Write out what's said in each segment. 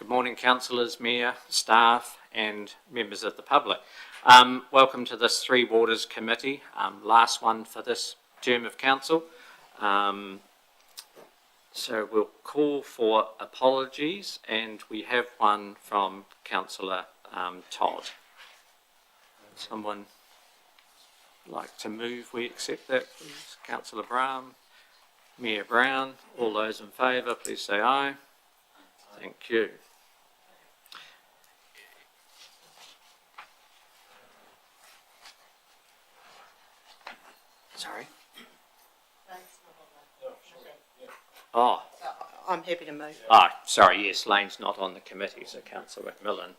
Good morning, councillors, mayor, staff and members of the public. Welcome to this Three Waters Committee, last one for this term of council. So we'll call for apologies, and we have one from Councillor Todd. Someone like to move we accept that, please? Councillor Brown, Mayor Brown, all those in favour, please say aye. Thank you. Sorry? Oh. I'm happy to move. Sorry, yes, Lane's not on the committee, so Councillor McMillan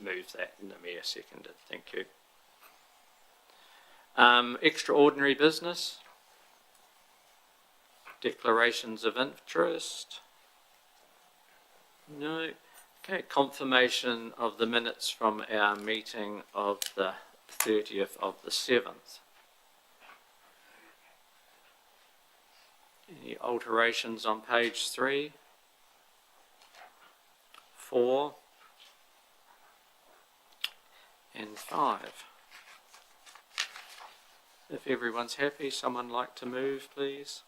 moved that and the Mayor seconded. Thank you. Extraordinary business. Declarations of interest. No. Okay, confirmation of the minutes from our meeting of the 30th of the 7th. Any alterations on page 3, 4 and 5? If everyone's happy, someone like to move, please?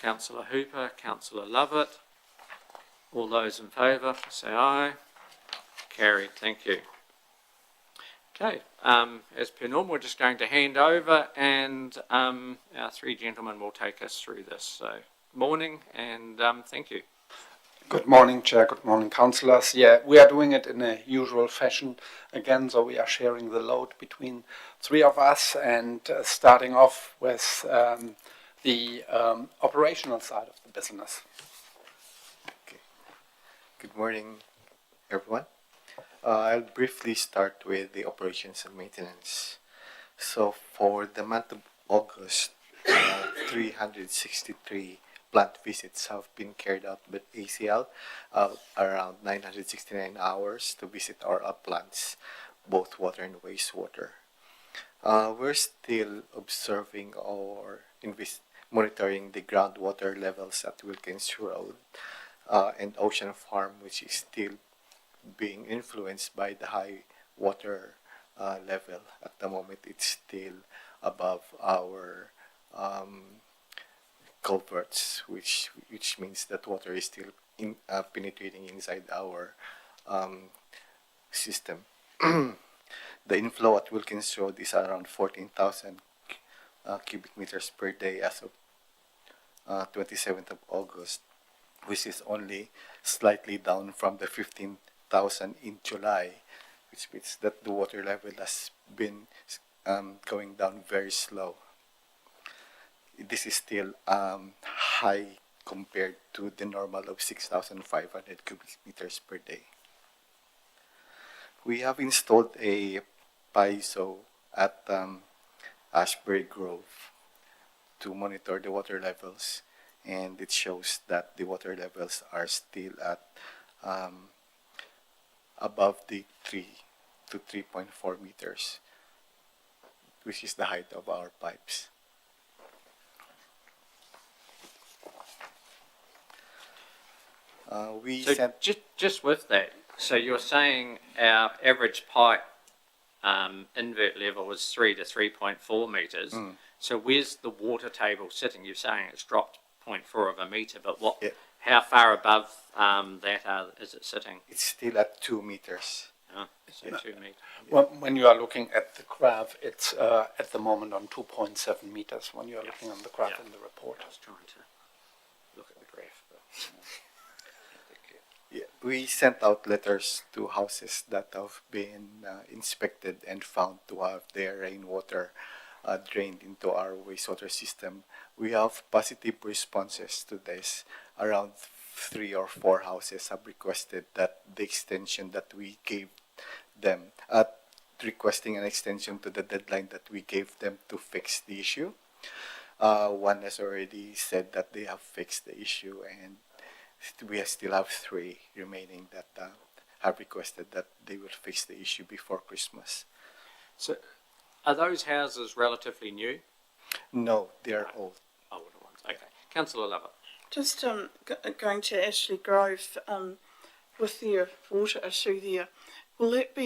Councillor Hooper, Councillor Lovett. All those in favour, say aye. Carried, thank you. Okay, as per normal, we're just going to hand over and our three gentlemen will take us through this. So, morning and thank you. Good morning, Chair. Good morning, councillors. Yeah, we are doing it in a usual fashion again, so we are sharing the load between three of us and starting off with the operational side of the business. Okay. Good morning, everyone. I'll briefly start with the operations and maintenance. So for the month of August, 363 plant visits have been carried out by ACL, around 969 hours to visit our plants, both water and wastewater. We're still observing or monitoring the groundwater levels at Wilkins Road and Ocean Farm, which is still being influenced by the high water level. At the moment, it's still above our culverts, which means that water is still penetrating inside our system. The inflow at Wilkins Road is around 14,000 cubic meters per day as of 27th of August, which is only slightly down from the 15,000 in July, which means that the water level has been going down very slow. This is still high compared to the normal of 6,500 cubic meters per day. We have installed a piezo at Ashbury Grove to monitor the water levels, and it shows that the water levels are still at above the 3 to 3.4 meters, which is the height of our pipes. Just with that, so you're saying our average pipe invert level is 3 to 3.4 metres. So where's the water table sitting? You're saying it's dropped 0.4 of a metre, but what? Yeah. How far above that is it sitting? It's still at 2 meters. Oh, so 2 metres. Well, when you are looking at the graph, it's at the moment on 2.7 meters when you are looking on the graph in the report. I was trying to look at the graph. But yeah, we sent out letters to houses that have been inspected and found to have their rainwater drained into our wastewater system. We have positive responses to this. Around 3 or 4 houses have requested that the extension that we gave them, requesting an extension to the deadline that we gave them to fix the issue. One has already said that they have fixed the issue, and we still have 3 remaining that have requested that they will fix the issue before Christmas. So, are those houses relatively new? No, they are old. Older ones. Okay. Councillor Lovett. Just going to Ashley Grove, with their water issue there, will that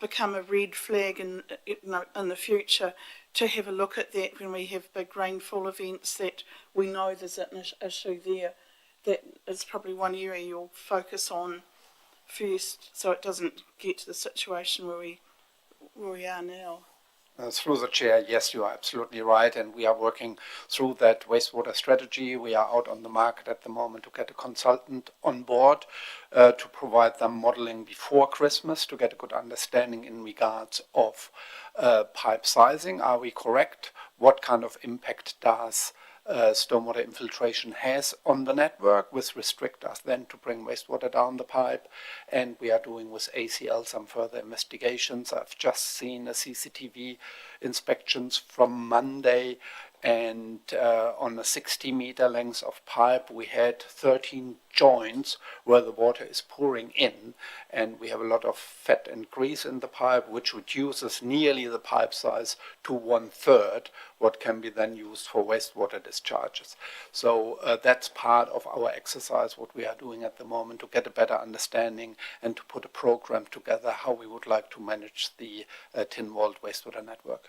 become a red flag in the future to have a look at that when we have big rainfall events, that we know there's an issue there? That is probably one area you'll focus on first, so it doesn't get to the situation where we are now. Through the chair, yes, you are absolutely right, and we are working through that wastewater strategy. We are out on the market at the moment to get a consultant on board to provide them modeling before Christmas to get a good understanding in regards of pipe sizing. Are we correct? What kind of impact does stormwater infiltration has on the network, which restrict us then to bring wastewater down the pipe. And we are doing with ACL some further investigations. I've just seen a CCTV inspections from Monday, and on a 60-meter length of pipe we had 13 joints where the water is pouring in, and we have a lot of fat and grease in the pipe, which reduces nearly the pipe size to 1/3, what can be then used for wastewater discharges. So that's part of our exercise, what we are doing at the moment, to get a better understanding and to put a program together how we would like to manage the Tynwald wastewater network.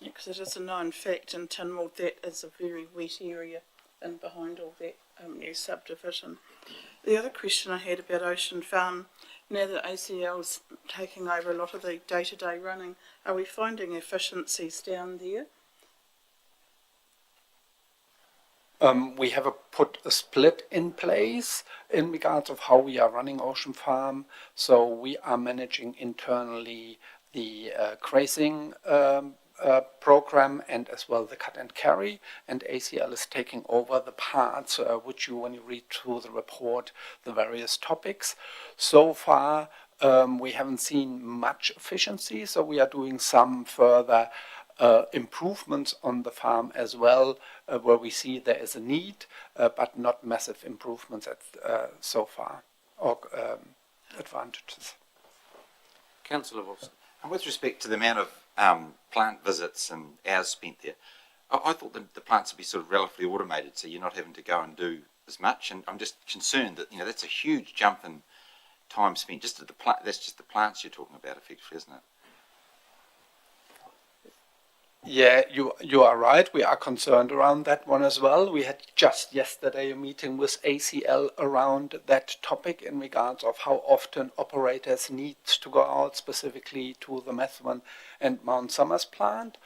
Because it is a known fact in Tynwald that is a very wet area and behind all that new subdivision. The other question I had about Ocean Farm, now that ACL's taking over a lot of the day-to-day running, are we finding efficiencies down there? We have put a split in place in regards of how we are running Ocean Farm. So we are managing internally the grazing program and as well the cut and carry, and ACL is taking over the parts which you, when you read through the report, the various topics. So far we haven't seen much efficiency, so we are doing some further improvements on the farm as well, where we see there is a need, but not massive improvements so far, or advantages. Councillor Wilson. And with respect to the amount of plant visits and hours spent there, I thought the plants would be sort of relatively automated, so you're not having to go and do as much. And I'm just concerned that, you know, that's a huge jump in time spent just at the plant. That's just the plants you're talking about, effectively, isn't it? Yeah, you are right. We are concerned around that one as well. We had just yesterday a meeting with ACL around that topic in regards of how often operators need to go out specifically to the Methven and Mount Somers plant.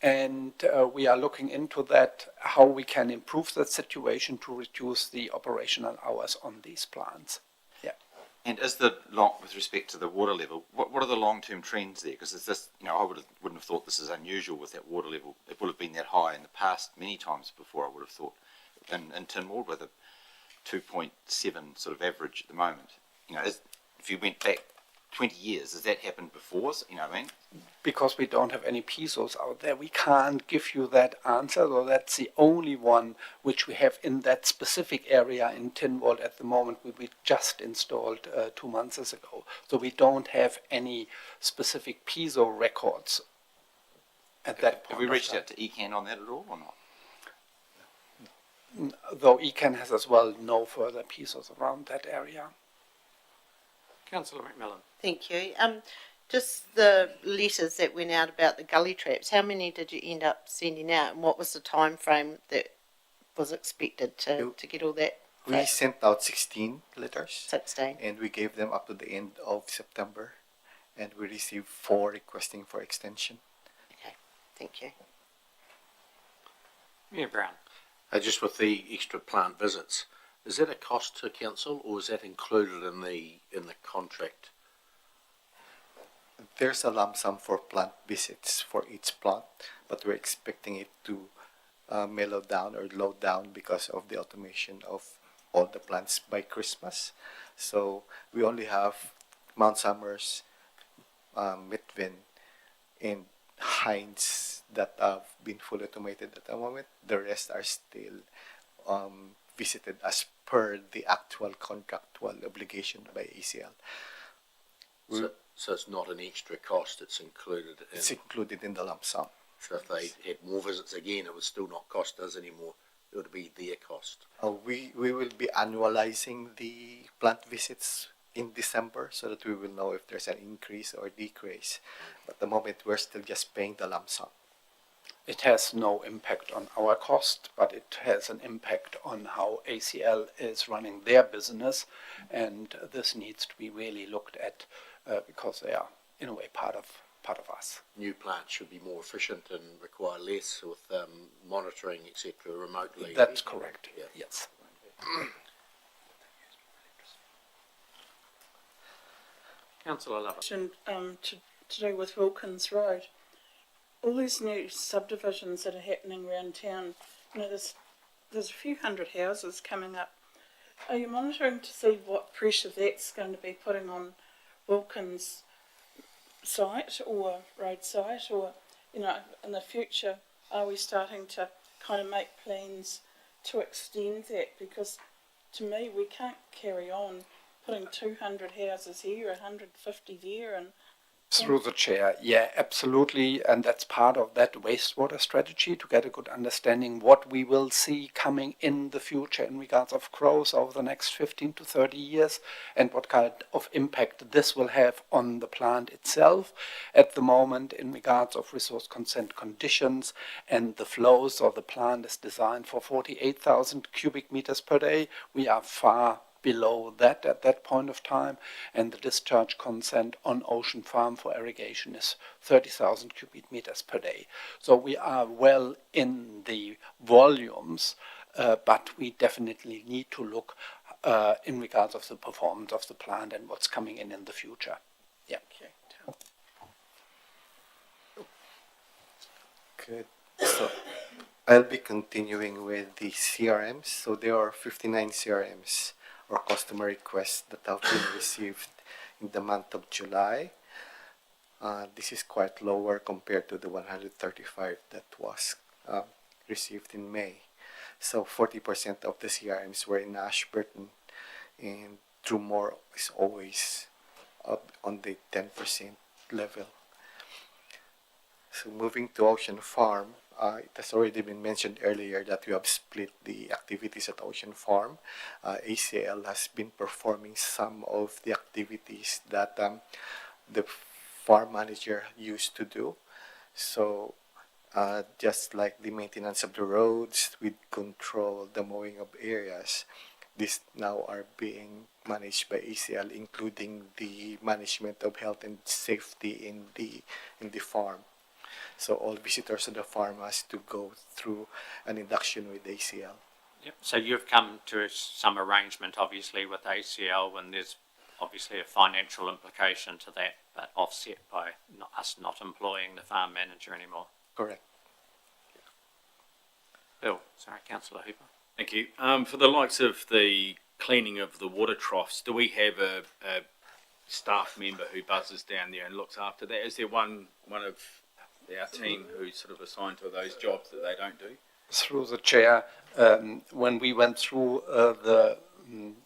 And we are looking into that, how we can improve that situation to reduce the operational hours on these plants. Yeah. And is with respect to the water level, what are the long-term trends there? Because this, you know, I wouldn't have thought this is unusual with that water level. It would have been that high in the past many times before, I would have thought, in Tynwald with a 2.7 sort of average at the moment. You know, if you went back 20 years, has that happened before? You know what I mean? Because we don't have any PSOs out there, we can't give you that answer. So that's the only one which we have in that specific area in Tynwald at the moment. We just installed 2 months ago. So we don't have any specific PSO records at that point. Have we reached out to ECAN on that at all or not? Though ECAN has as well no further PSOs around that area. Councillor McMillan. Thank you. Just the letters that went out about the gully traps, how many did you end up sending out, and what was the time frame that was expected to get all that? We sent out 16 letters. 16. And we gave them up to the end of September, and we received 4 requesting for extension. Okay, thank you. Mayor Brown. Just with the extra plant visits, is that a cost to council, or is that included in the contract? There's a lump sum for plant visits for each plant, but we're expecting it to mellow down or low down because of the automation of all the plants by Christmas. So we only have Mount Somers, Methven, and Hines that have been fully automated at the moment. The rest are still visited as per the actual contractual obligation by ACL. So it's not an extra cost, it's included in... It's included in the lump sum. So if they had more visits again, it would still not cost us any more it would be their cost? We will be annualizing the plant visits in December so that we will know if there's an increase or decrease. But at the moment, we're still just paying the lump sum. It has no impact on our cost, but it has an impact on how ACL is running their business, and this needs to be really looked at because they are, in a way, part of us. New plants should be more efficient and require less with monitoring, etc., remotely. That's correct. Yeah. Yes. Councillor Lovett. To do with Wilkins Road. All these new subdivisions that are happening around town, you know, there's a few hundred houses coming up. Are you monitoring to see what pressure that's going to be putting on Wilkins site or road site, or, you know, in the future, are we starting to kind of make plans to extend that? Because to me, we can't carry on putting 200 houses here, 150 there, and Through the chair, yeah, absolutely, and that's part of that wastewater strategy to get a good understanding what we will see coming in the future in regards of growth over the next 15 to 30 years and what kind of impact this will have on the plant itself. At the moment, in regards of resource consent conditions and the flows, or the plant is designed for 48,000 cubic meters per day, we are far below that at that point of time, and the discharge consent on Ocean Farm for irrigation is 30,000 cubic meters per day. So we are well in the volumes, but we definitely need to look in regards of the performance of the plant and what's coming in the future. Yeah. Good. So I'll be continuing with the CRMs. So there are 59 CRMs or customer requests that have been received in the month of July. This is quite lower compared to the 135 that was received in May. So 40% of the CRMs were in Ashburton, and Drumore is always up on the 10% level. So moving to Ocean Farm, it has already been mentioned earlier that we have split the activities at Ocean Farm. ACL has been performing some of the activities that the farm manager used to do. So just like the maintenance of the roads, we control the mowing of areas. These now are being managed by ACL, including the management of health and safety in the farm. So all visitors to the farm has to go through an induction with ACL. Yep. So you've come to some arrangement, obviously, with ACL, and there's obviously a financial implication to that, but offset by us not employing the farm manager anymore. Correct. Bill, sorry, Councillor Hooper. Thank you. For the likes of the cleaning of the water troughs, do we have a staff member who buzzes down there and looks after that? Is there one of our team who's sort of assigned to those jobs that they don't do? Through the chair, when we went through the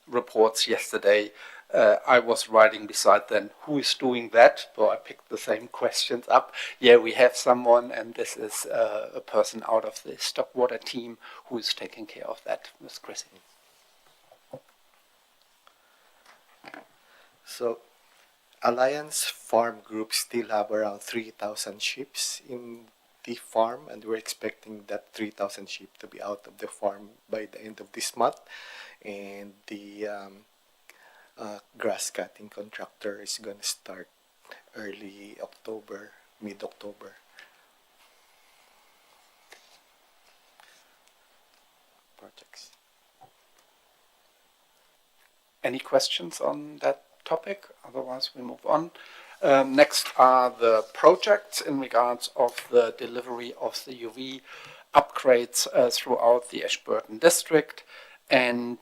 reports yesterday, I was writing beside them, who is doing that? So I picked the same questions up. Yeah, we have someone, and this is a person out of the Stockwater team who is taking care of that, Ms. Chrissy. So Alliance Farm Group still have around 3,000 sheep in the farm, and we're expecting that 3,000 sheep to be out of the farm by the end of this month. And the grass cutting contractor is going to start early October, mid-October. Projects. Any questions on that topic? Otherwise, we move on. Next are the projects in regards of the delivery of the UV upgrades throughout the Ashburton district. And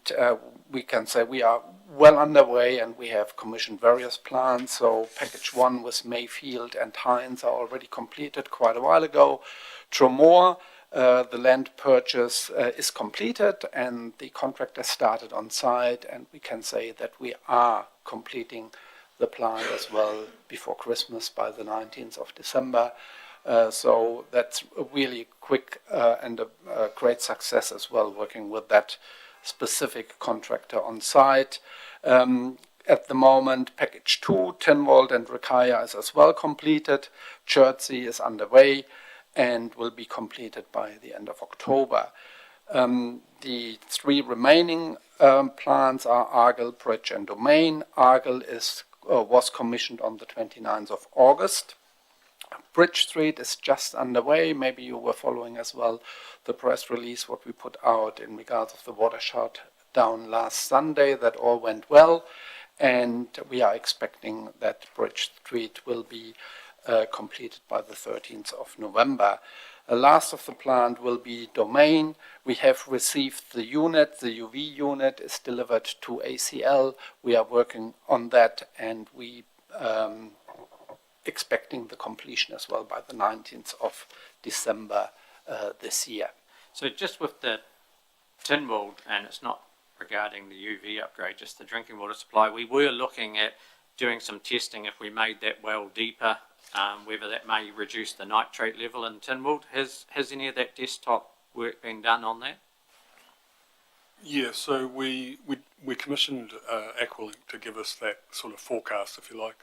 we can say we are well underway, and we have commissioned various plans. So package 1 with Mayfield and Hines are already completed quite a while ago. Drumore, the land purchase is completed, and the contractor started on site, and we can say that we are completing the plant as well before Christmas by the 19th of December. So that's a really quick and a great success as well, working with that specific contractor on site. At the moment, package 2, Tinwald and Ricaya is as well completed. Chertsey is underway and will be completed by the end of October. The 3 remaining plants are Argyll, Bridge and Domain. Argyll was commissioned on the 29th of August. Bridge Street is just underway. Maybe you were following as well the press release, what we put out in regards of the water shutdown last Sunday. That all went well, and we are expecting that Bridge Street will be completed by the 13th of November. The last of the plant will be Domain. We have received the unit. The UV unit is delivered to ACL. We are working on that, and we expecting the completion as well by the 19th of December this year. So just with the Tinwald, and it's not regarding the UV upgrade, just the drinking water supply, we were looking at doing some testing if we made that well deeper, whether that may reduce the nitrate level in Tinwald. Has any of that desktop work been done on that? Yeah, so we commissioned Aqualink to give us that sort of forecast, if you like.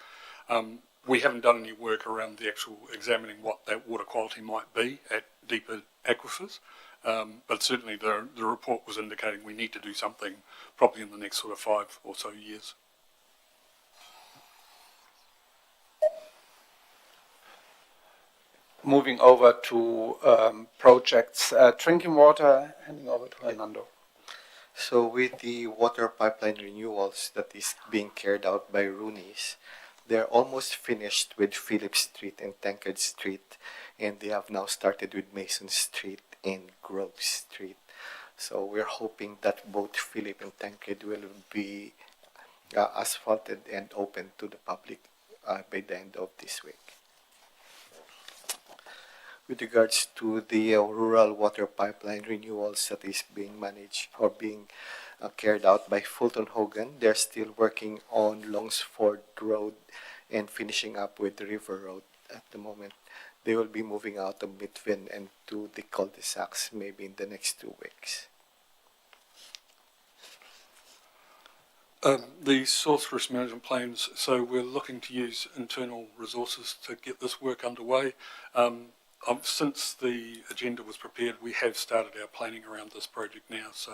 We haven't done any work around the actual examining what that water quality might be at deeper aquifers, but certainly the report was indicating we need to do something probably in the next sort of 5 or so years. Moving over to projects, drinking water, handing over to Hernando. So with the water pipeline renewals that is being carried out by Rooney's, they're almost finished with Phillip Street and Tankard Street, and they have now started with Mason Street and Grove Street. So we're hoping that both Phillip and Tankard will be asphalted and open to the public by the end of this week. With regards to the rural water pipeline renewals that is being managed or being carried out by Fulton Hogan, they're still working on Longsford Road and finishing up with the River Road at the moment. They will be moving out of Mitvin and to the cul-de-sacs maybe in the next 2 weeks. The source risk management plans, so we're looking to use internal resources to get this work underway. Since the agenda was prepared, we have started our planning around this project now, so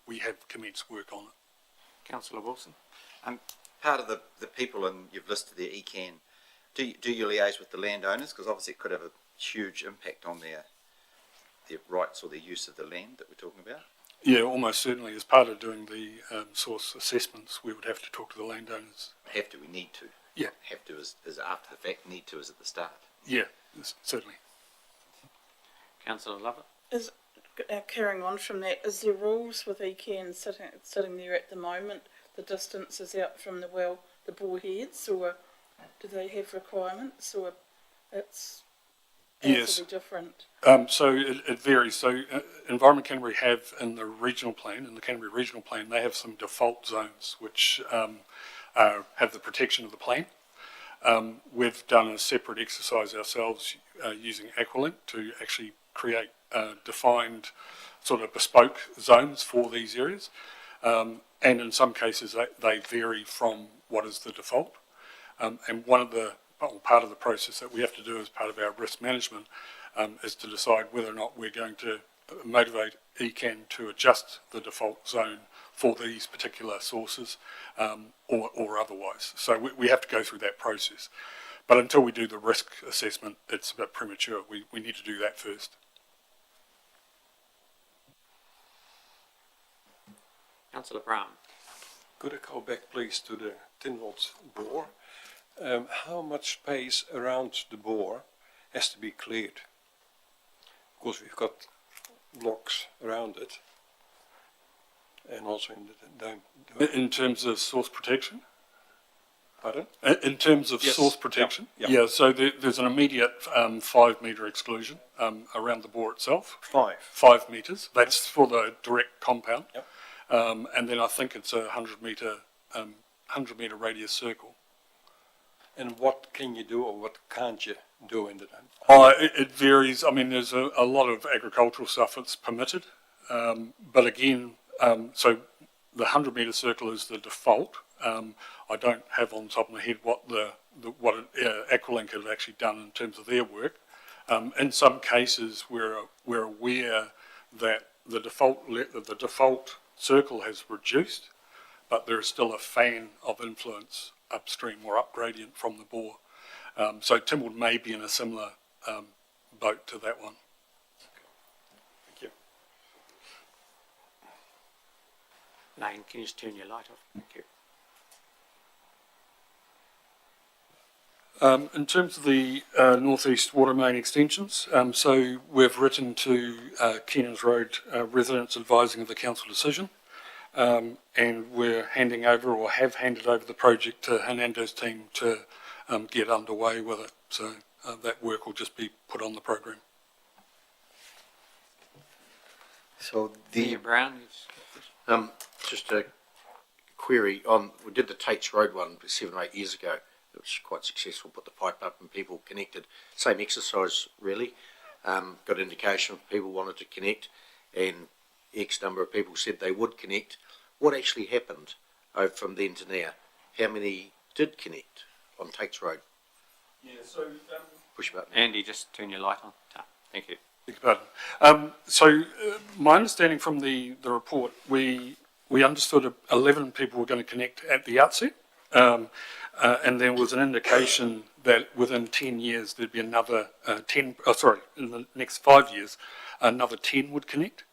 we have commenced work on it. Councillor Wilson? Part of the people, and you've listed their ECAN, do you liaise with the landowners? Because obviously it could have a huge impact on their rights or their use of the land that we're talking about. Yeah, almost certainly. As part of doing the source assessments, we would have to talk to the landowners. Have to, we need to. Yeah. Have to is after the fact, need to is at the start. Yeah, certainly. Councillor Lovett? Is carrying on from that, is there rules with ECAN sitting there at the moment? The distance is out from the well, the bore heads, or do they have requirements, or it's Yes. different? So it varies. So Environment Canterbury have in the regional plan, in the Canterbury regional plan, they have some default zones which have the protection of the plan. We've done a separate exercise ourselves using Aqualink to actually create defined sort of bespoke zones for these areas. And in some cases they vary from what is the default. And part of the process that we have to do as part of our risk management is to decide whether or not we're going to motivate ECAN to adjust the default zone for these particular sources or otherwise. So we have to go through that process. But until we do the risk assessment, it's a bit premature. We need to do that first. Councillor Brown? Could I go back, please, to the Tinwald bore? How much space around the bore has to be cleared? Because we've got blocks around it, and also in the In terms of source protection? pardon? In terms of Yes. source protection? Yeah. So there's an immediate 5 metre exclusion around the bore itself. 5. 5 metres. That's for the direct compound. Yep. And then I think it's a 100 metre radius circle. And what can you do or what can't you do in the It varies. I mean, there's a lot of agricultural stuff that's permitted. But again, so the 100-metre circle is the default. I don't have on the top of my head what Aqualink have actually done in terms of their work. In some cases, we're aware that the default circle has reduced, but there is still a fan of influence upstream or up gradient from the bore. So Tynwald may be in a similar boat to that one. Thank you. Lane, can you just turn your light off? Thank you. In terms of the northeast water main extensions, so we've written to Keenan's Road residents advising of the council decision, and we're handing over or have handed over the project to Hernando's team to get underway with it. So that work will just be put on the program. So Mayor Brown, Just a query on, we did the Tates Road one 7 or 8 years ago. It was quite successful, put the pipe up and people connected. Same exercise, really. Got indication people wanted to connect and X number of people said they would connect. What actually happened from then to now? How many did connect on Tates Road? Yeah, so Push button. Andy, just turn your light on. Ah, thank you. beg your pardon. My understanding from the report, we understood 11 people were going to connect at the outset, and there was an indication that within 10 years there'd be another 10. In the next 5 years, another 10 would connect.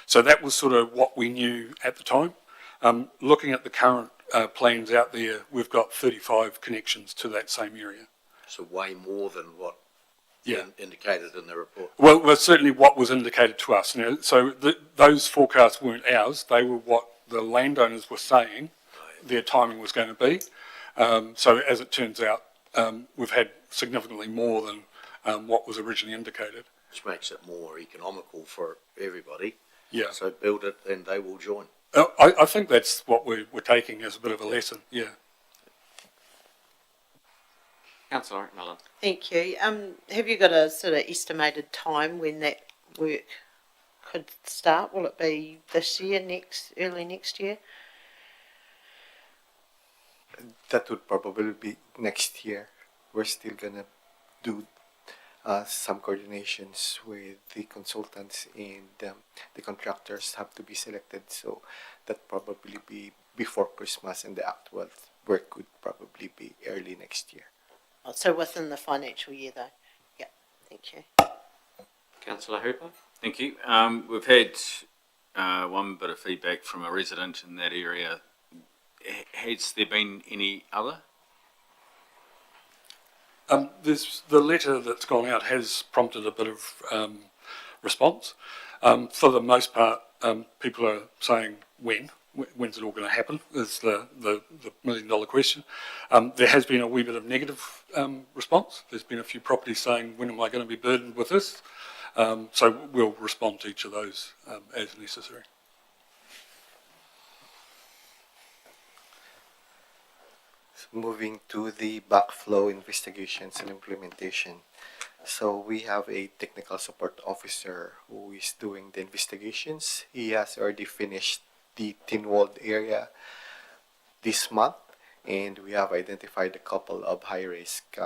So that was sort of what we knew at the time. Looking at the current plans out there, we've got 35 connections to that same area. So way more than what Yeah. indicated in the report. Well, certainly what was indicated to us. You know, so those forecasts weren't ours. They were what the landowners were saying their timing was going to be. So as it turns out, we've had significantly more than what was originally indicated. Which makes it more economical for everybody. Yeah. So build it and they will join. I think that's what we're taking as a bit of a lesson. Yeah. Councillor McMillan. Thank you. Have you got a sort of estimated time when that work could start? Will it be this year, early next year? that would probably be next year. We're still gonna do some coordinations with the consultants, and the contractors have to be selected. So that probably be before Christmas, and the actual work could probably be early next year. Oh, so within the financial year, though. Yeah. Thank you. Councillor Hooper. Thank you. We've had one bit of feedback from a resident in that area. Has there been any other? The letter that's gone out has prompted a bit of response. For the most part, people are saying when's it all going to happen is the $1 million question. There has been a wee bit of negative response. There's been a few properties saying, when am I going to be burdened with this? So we'll respond to each of those as necessary. Moving to the backflow investigations and implementation. So we have a technical support officer who is doing the investigations. He has already finished the Tynwald area this month, and we have identified a couple of high-risk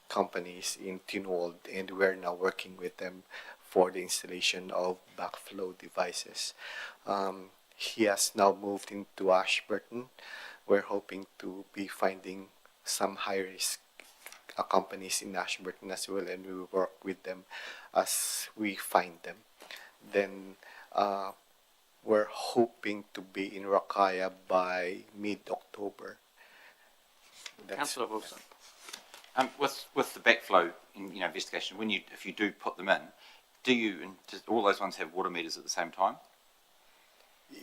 companies in Tynwald, and we're now working with them for the installation of backflow devices. He has now moved into Ashburton. We're hoping to be finding some high-risk companies in Ashburton as well, and we will work with them as we find them. Then we're hoping to be in Rakaya by mid-October. Councillor Wilson. With the backflow investigation, if you do put them in, does all those ones have water meters at the same time?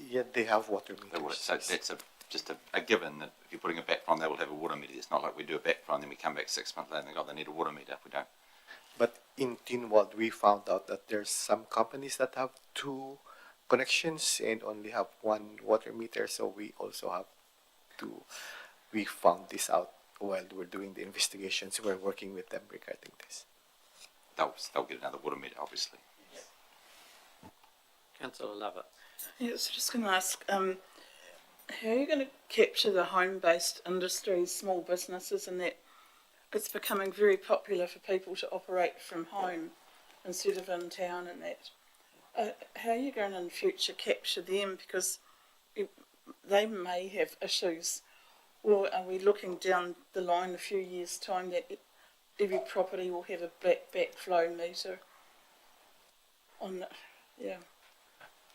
Yeah, they have water They would. meters. So that's just a given that if you're putting a backflow on, they will have a water meter. It's not like we do a backflow and then we come back 6 months later and they need a water meter. We don't. But in Tynwald, we found out that there's some companies that have 2 connections and only have 1 water meter. So we also have to. We found this out while we're doing the investigations, we're working with them regarding this. They'll get another water meter, obviously. Councillor Lovett. Yeah, so just going to ask, how are you going to capture the home-based industries, small businesses, and that it's becoming very popular for people to operate from home instead of in town and that? How are you going to in future capture them, because they may have issues, or are we looking down the line a few years' time that every property will have a backflow meter on it? Yeah.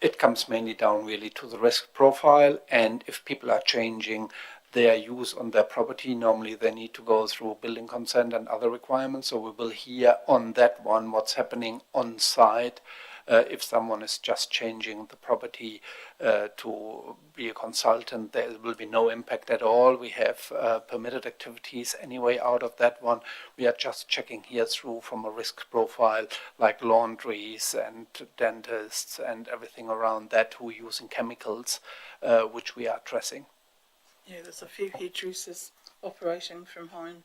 It comes mainly down really to the risk profile, and if people are changing their use on their property, normally they need to go through building consent and other requirements. So we will hear on that one what's happening on site. If someone is just changing the property to be a consultant, there will be no impact at all. We have permitted activities anyway out of that one. We are just checking here through from a risk profile, like laundries and dentists and everything around that who are using chemicals, which we are addressing. Yeah, there's a few hairdressers operating from home.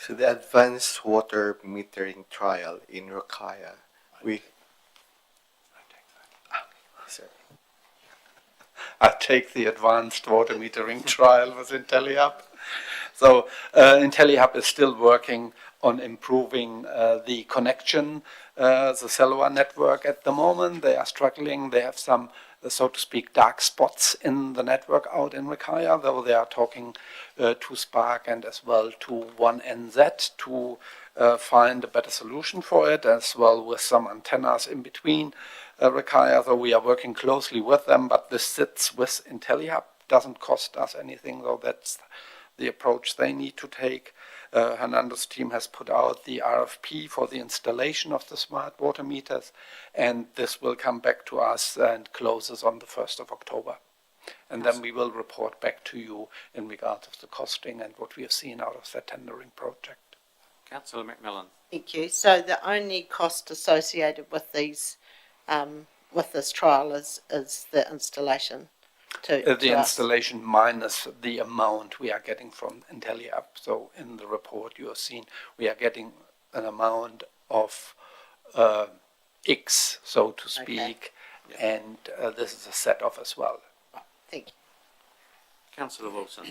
So the advanced water metering trial in Rokaya, sorry. I take the advanced water metering trial with IntelliHub. So IntelliHub is still working on improving the connection, the cellular network at the moment. They are struggling. They have some, so to speak, dark spots in the network out in Rokaya, though they are talking to Spark and as well to 1NZ to find a better solution for it, as well with some antennas in between Rokaya. So we are working closely with them, but this sits with IntelliHub. Doesn't cost us anything, though that's the approach they need to take. Hernando's team has put out the RFP for the installation of the smart water meters, and this will come back to us and closes on the 1st of October. And then we will report back to you in regards of the costing and what we have seen out of that tendering project. Councillor McMillan. Thank you. So the only cost associated with these, with this trial is the installation to The us? installation minus the amount we are getting from IntelliHub. So in the report you have seen, we are getting an amount of X, so to speak, and this is a set-off as well. Thank you. Councillor Wilson.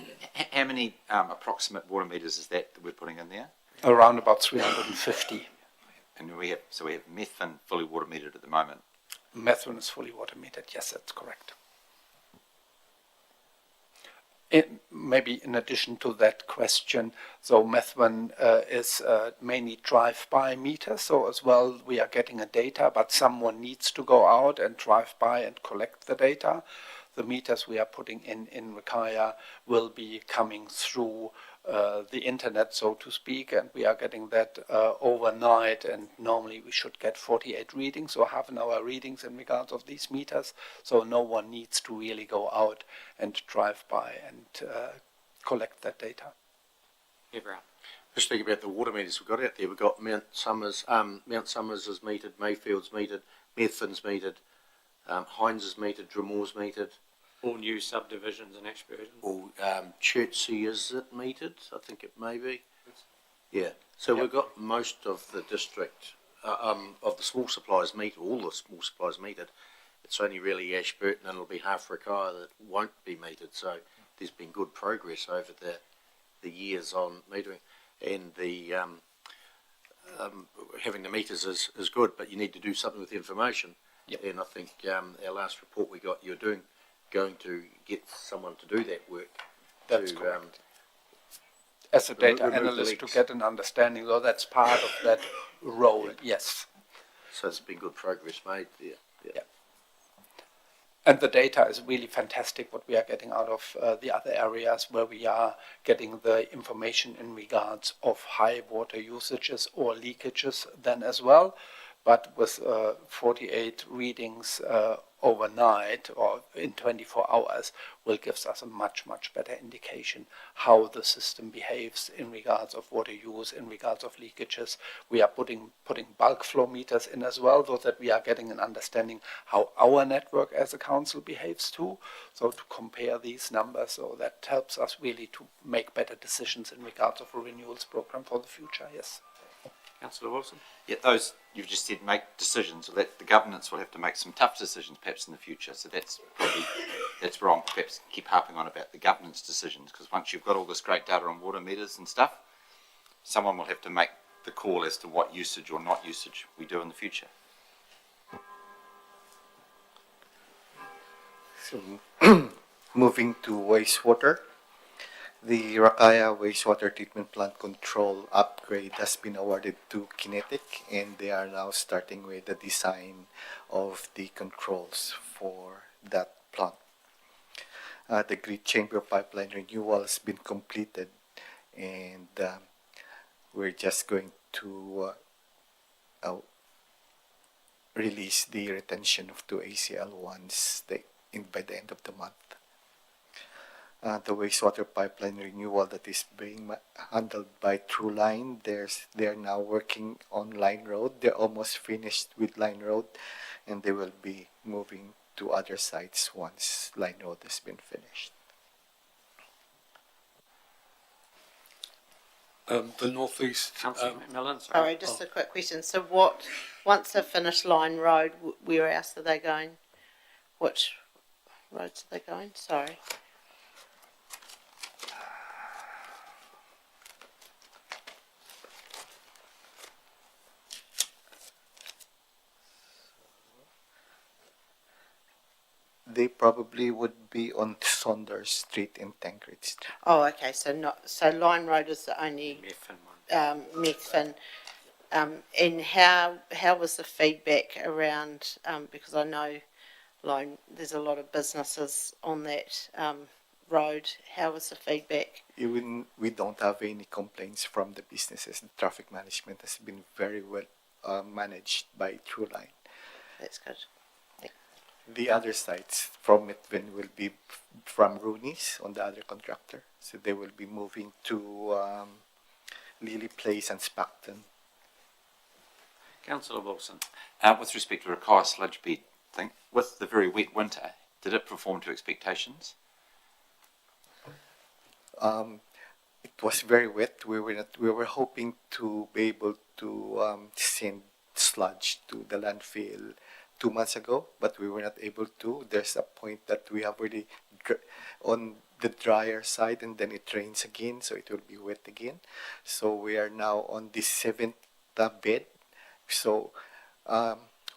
How many approximate water meters is that we're putting in there? Around about 350. And we have Methven fully water metered at the moment. Methven is fully water metered. Yes, that's correct. Maybe in addition to that question, so Methven is mainly drive-by meters, so as well we are getting a data, but someone needs to go out and drive by and collect the data. The meters we are putting in Rokaya will be coming through the internet, so to speak, and we are getting that overnight, and normally we should get 48 readings or half an hour readings in regards of these meters, so no one needs to really go out and drive by and collect that data. Everard. Just thinking about the water meters we've got out there. We've got Mount Somers is metered, Mayfield's metered, Methven's metered, Hines is metered, Drummore's metered. All new subdivisions in Ashburton. Or Chertsey, is it metered? I think it may be. Yeah. So we've got most of the district of the small suppliers metered, all the small suppliers metered. It's only really Ashburton and it'll be half Rokaya that won't be metered. So there's been good progress over the years on metering, and the having the meters is good, but you need to do something with the information. Yep. And I think our last report we got, you're going to get someone to do that work. That's correct. As a data remove the analyst to leaks. get an understanding, though that's part of that role, yes. So there's been good progress made there. Yeah. And the data is really fantastic what we are getting out of the other areas where we are getting the information in regards of high water usages or leakages then as well. But with 48 readings overnight or in 24 hours will give us a much, much better indication how the system behaves in regards of water use, in regards of leakages. We are putting bulk flow meters in as well, so that we are getting an understanding how our network as a council behaves too. So to compare these numbers, so that helps us really to make better decisions in regards of a renewals program for the future, yes. Councillor Wilson? Yeah, those you've just said make decisions, so that the governance will have to make some tough decisions perhaps in the future. So that's where I'm perhaps keep harping on about the governance decisions, because once you've got all this great data on water meters and stuff, someone will have to make the call as to what usage or not usage we do in the future. So, moving to wastewater, the Rakaya wastewater treatment plant control upgrade has been awarded to Kinetic, and they are now starting with the design of the controls for that plant. The grid chamber pipeline renewal has been completed, and we're just going to release the retention of 2 ACL once by the end of the month. The wastewater pipeline renewal that is being handled by Trueline, they are now working on Line Road. They're almost finished with Line Road, and they will be moving to other sites once Line Road has been finished. The northeast, Councillor Macmillan, Sorry, just a quick question. So once they finish Line Road, where else are they going? Which roads are they going? Sorry. They probably would be on Saunders Street in Tancred Street. Oh, okay. So Line Road is the only Methven. And how was the feedback around? Because I know there's a lot of businesses on that road. How was the feedback? Even we don't have any complaints from the businesses. The traffic management has been very well managed by Trueline. That's good. The other sites from Methven will be from Rooney's on the other contractor. So they will be moving to Lily Place and Spackton. Councillor Wilson? With respect to Rakaya sludge bed thing, with the very wet winter, did it perform to expectations? It was very wet. We were hoping to be able to send sludge to the landfill 2 months ago, but we were not able to. There's a point that we have already on the drier side, and then it rains again, so it will be wet again. So we are now on the 7th bed. So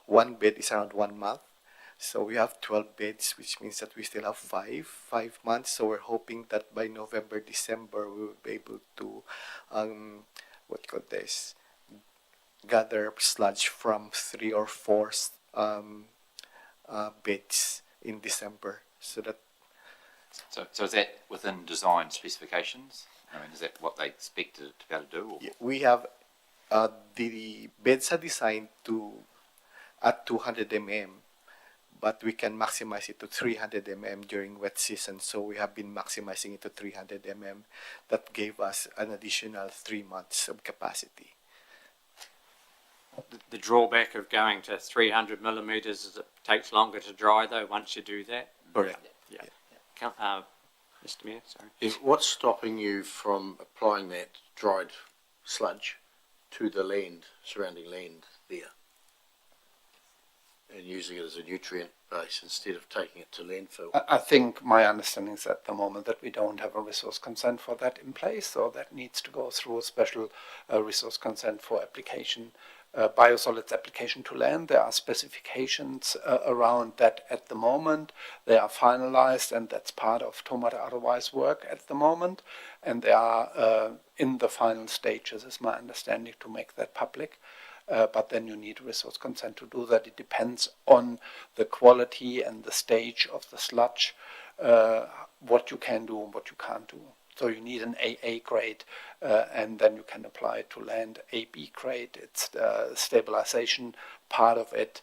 one bed is around 1 month. So we have 12 beds, which means that we still have five months. So we're hoping that by November, December, we will be able to gather sludge from 3 or 4 beds in December. So is that within design specifications? I mean, is that what they expected it to be able to do? Or? yeah, we have the beds are designed at 200 mm, but we can maximize it to 300 mm during wet season. So we have been maximizing it to 300 mm. That gave us an additional 3 months of capacity. The drawback of going to 300 millimetres is it takes longer to dry, though, once you do that. Correct. Yeah. Mr Mayor, sorry. What's stopping you from applying that dried sludge to the land, surrounding land there, and using it as a nutrient base instead of taking it to landfill? I think my understanding is at the moment that we don't have a resource consent for that in place, so that needs to go through a special resource consent for application, biosolids application to land. There are specifications around that at the moment. They are finalized, and that's part of Tomata Otherwise work at the moment, and they are in the final stages, is my understanding, to make that public. But then you need resource consent to do that. It depends on the quality and the stage of the sludge, what you can do and what you can't do. So you need an AA grade, and then you can apply it to land. AB grade, it's stabilization part of it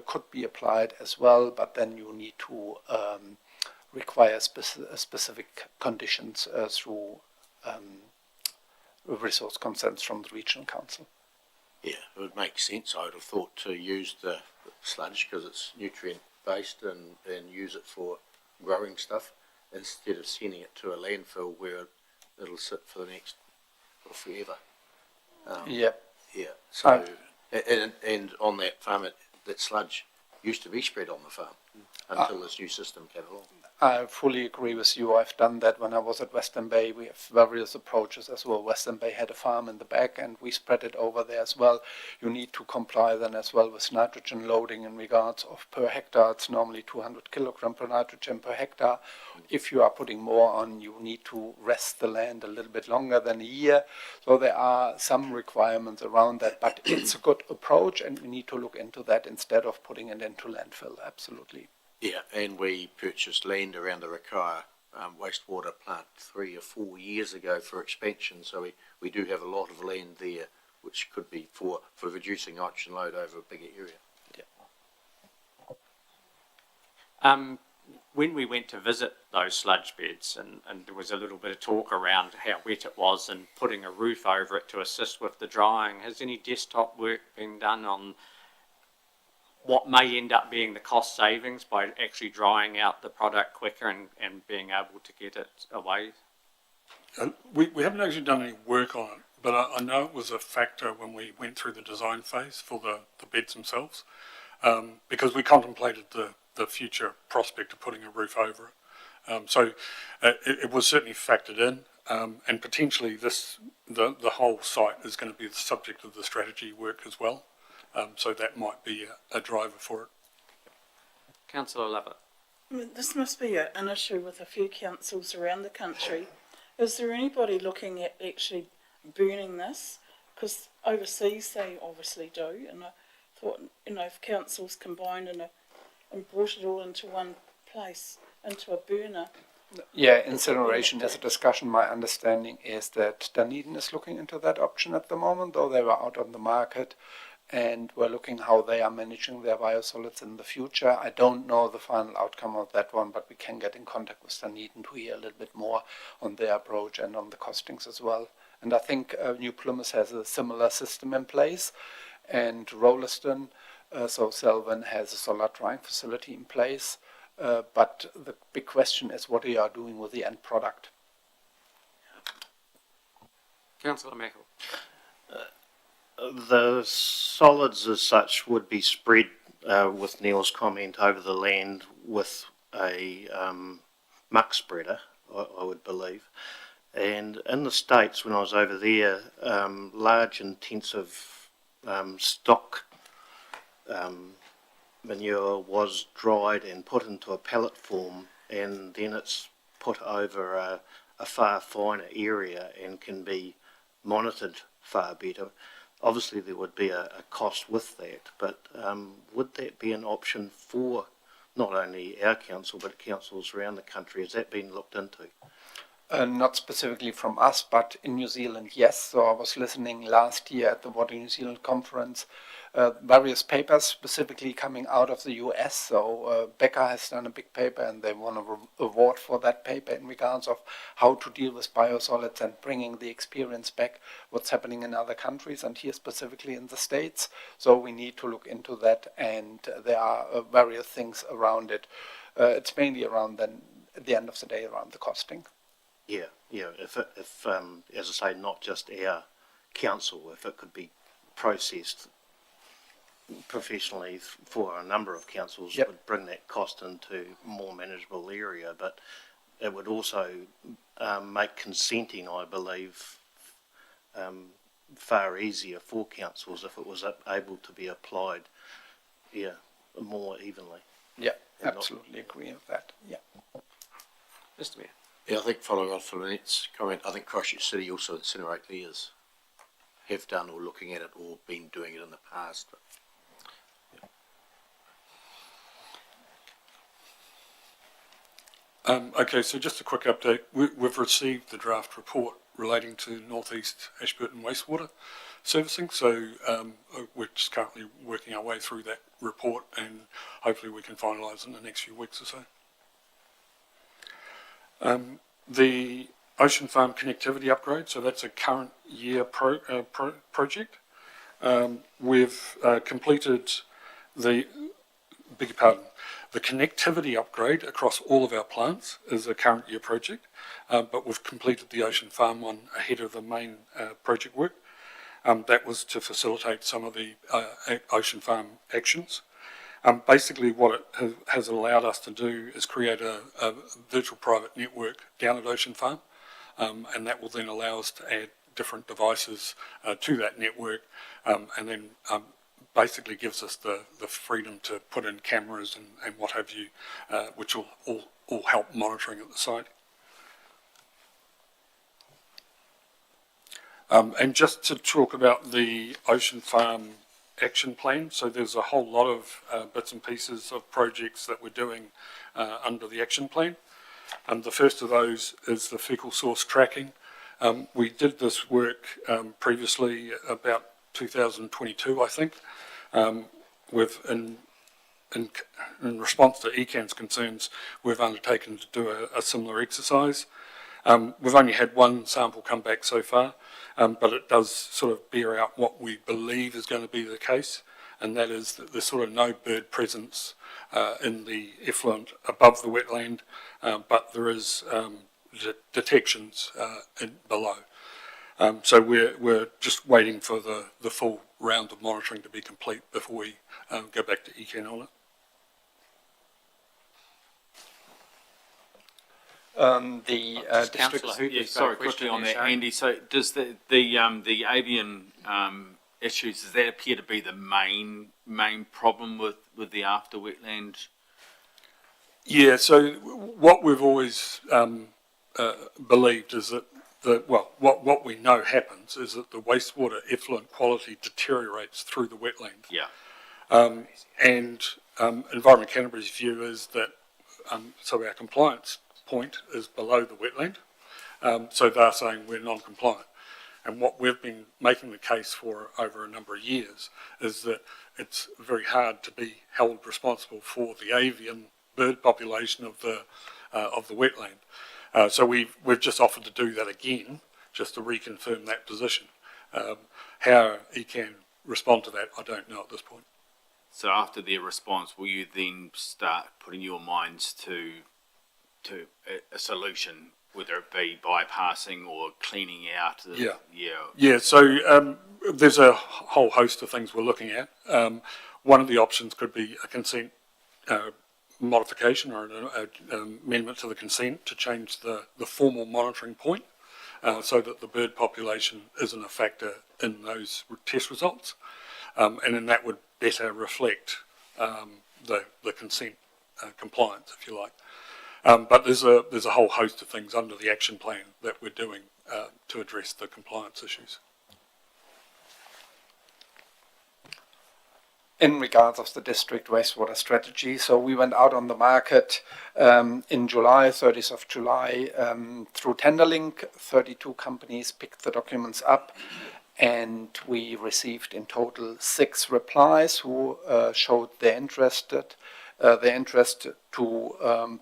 could be applied as well, but then you need to require specific conditions through resource consents from the regional council. Yeah, it would make sense, I would have thought, to use the sludge because it's nutrient based and use it for growing stuff instead of sending it to a landfill where it'll sit for the next, or forever. Yep. Yeah, so, and on that farm, that sludge used to be spread on the farm until this new system came along. I fully agree with you. I've done that when I was at Western Bay. We have various approaches as well. Western Bay had a farm in the back and we spread it over there as well. You need to comply then as well with nitrogen loading in regards of per hectare. It's normally 200 kilogram per nitrogen per hectare. If you are putting more on, you need to rest the land a little bit longer than a year. So there are some requirements around that, but it's a good approach and we need to look into that instead of putting it into landfill. Absolutely. Yeah, and we purchased land around the Rakaia wastewater plant 3 or 4 years ago for expansion, so we do have a lot of land there which could be for reducing nitrogen load over a bigger area. When we went to visit those sludge beds, and there was a little bit of talk around how wet it was and putting a roof over it to assist with the drying, has any desktop work been done on what may end up being the cost savings by actually drying out the product quicker and being able to get it away? We haven't actually done any work on it, but I know it was a factor when we went through the design phase for the beds themselves, because we contemplated the future prospect of putting a roof over it. So it was certainly factored in, and potentially the whole site is going to be the subject of the strategy work as well. So that might be a driver for it. Councillor Lovett. I mean, this must be an issue with a few councils around the country. Is there anybody looking at actually burning this? Because overseas they obviously do, and I thought, if councils combined and brought it all into one place, into a burner. Yeah, incineration is a discussion. My understanding is that Dunedin is looking into that option at the moment, though they were out on the market. And we're looking how they are managing their biosolids in the future. I don't know the final outcome of that one, but we can get in contact with Dunedin to hear a little bit more on their approach and on the costings as well. And I think New Plymouth has a similar system in place, and Rolleston, so Selwyn, has a solar drying facility in place. But the big question is what you are doing with the end product. Councillor Meikle. The solids as such would be spread, with Neil's comment, over the land with a muck spreader, I would believe. And in the States, when I was over there, large intensive stock manure was dried and put into a pellet form, and then it's put over a far finer area and can be monitored far better. Obviously, there would be a cost with that, but would that be an option for not only our council, but councils around the country? Has that been looked into? Not specifically from us, but in New Zealand, yes. So I was listening last year at the Water New Zealand conference, various papers specifically coming out of the US. So Becker has done a big paper and they won an award for that paper in regards of how to deal with biosolids and bringing the experience back, what's happening in other countries and here specifically in the States. So we need to look into that, and there are various things around it. It's mainly around then, at the end of the day, around the costing. Yeah. If as I say, not just our council, if it could be processed professionally for a number of councils, Yep. would bring that cost into a more manageable area. But it would also make consenting, I believe, far easier for councils if it was able to be applied, more evenly. Yeah, And not- absolutely agree with that. Yeah. Mr Mayor. Yeah, I think following on from Lynette's comment, I think Christchurch City also incinerate theirs, have done or looking at it or been doing it in the past. But, Okay, so just a quick update. We've received the draft report relating to North East Ashburton wastewater servicing, so we're just currently working our way through that report, and hopefully we can finalise in the next few weeks or so. The Ocean Farm connectivity upgrade, so that's a current year project. We've completed the connectivity upgrade across all of our plants is a current year project, but we've completed the Ocean Farm one ahead of the main project work. That was to facilitate some of the Ocean Farm actions. Basically what it has allowed us to do is create a virtual private network down at Ocean Farm, and that will then allow us to add different devices to that network, and then basically gives us the freedom to put in cameras and what have you, which will all help monitoring at the site. And just to talk about the Ocean Farm action plan, so there's a whole lot of bits and pieces of projects that we're doing under the action plan. The first of those is the fecal source tracking. We did this work previously about 2022, I think. In response to ECAN's concerns, we've undertaken to do a similar exercise. We've only had one sample come back so far, but it does sort of bear out what we believe is going to be the case, and that is that there's sort of no bird presence in the effluent above the wetland, but there is detections below. So we're just waiting for the full round of monitoring to be complete before we go back to ECAN on it. Sorry, quickly on that, Andy. So does the avian issues, does that appear to be the main problem with the after wetland? Yeah. So what we've always believed is that what we know happens is that the wastewater effluent quality deteriorates through the wetland. Yeah. And Environment Canterbury's view is that so our compliance point is below the wetland. So they're saying we're non-compliant. And what we've been making the case for over a number of years is that it's very hard to be held responsible for the avian bird population of the wetland. So we've just offered to do that again, just to reconfirm that position. How ECAN respond to that, I don't know at this point. So after their response, will you then start putting your minds to a solution, whether it be bypassing or cleaning out? Yeah. So there's a whole host of things we're looking at. One of the options could be a consent modification or an amendment to the consent to change the formal monitoring point, so that the bird population isn't a factor in those test results, and then that would better reflect the consent compliance, if you like. But there's a whole host of things under the action plan that we're doing to address the compliance issues. In regards of the district wastewater strategy, so we went out on the market in July, 30th of July, through Tenderlink. 32 companies picked the documents up, and we received in total 6 replies who showed their interest to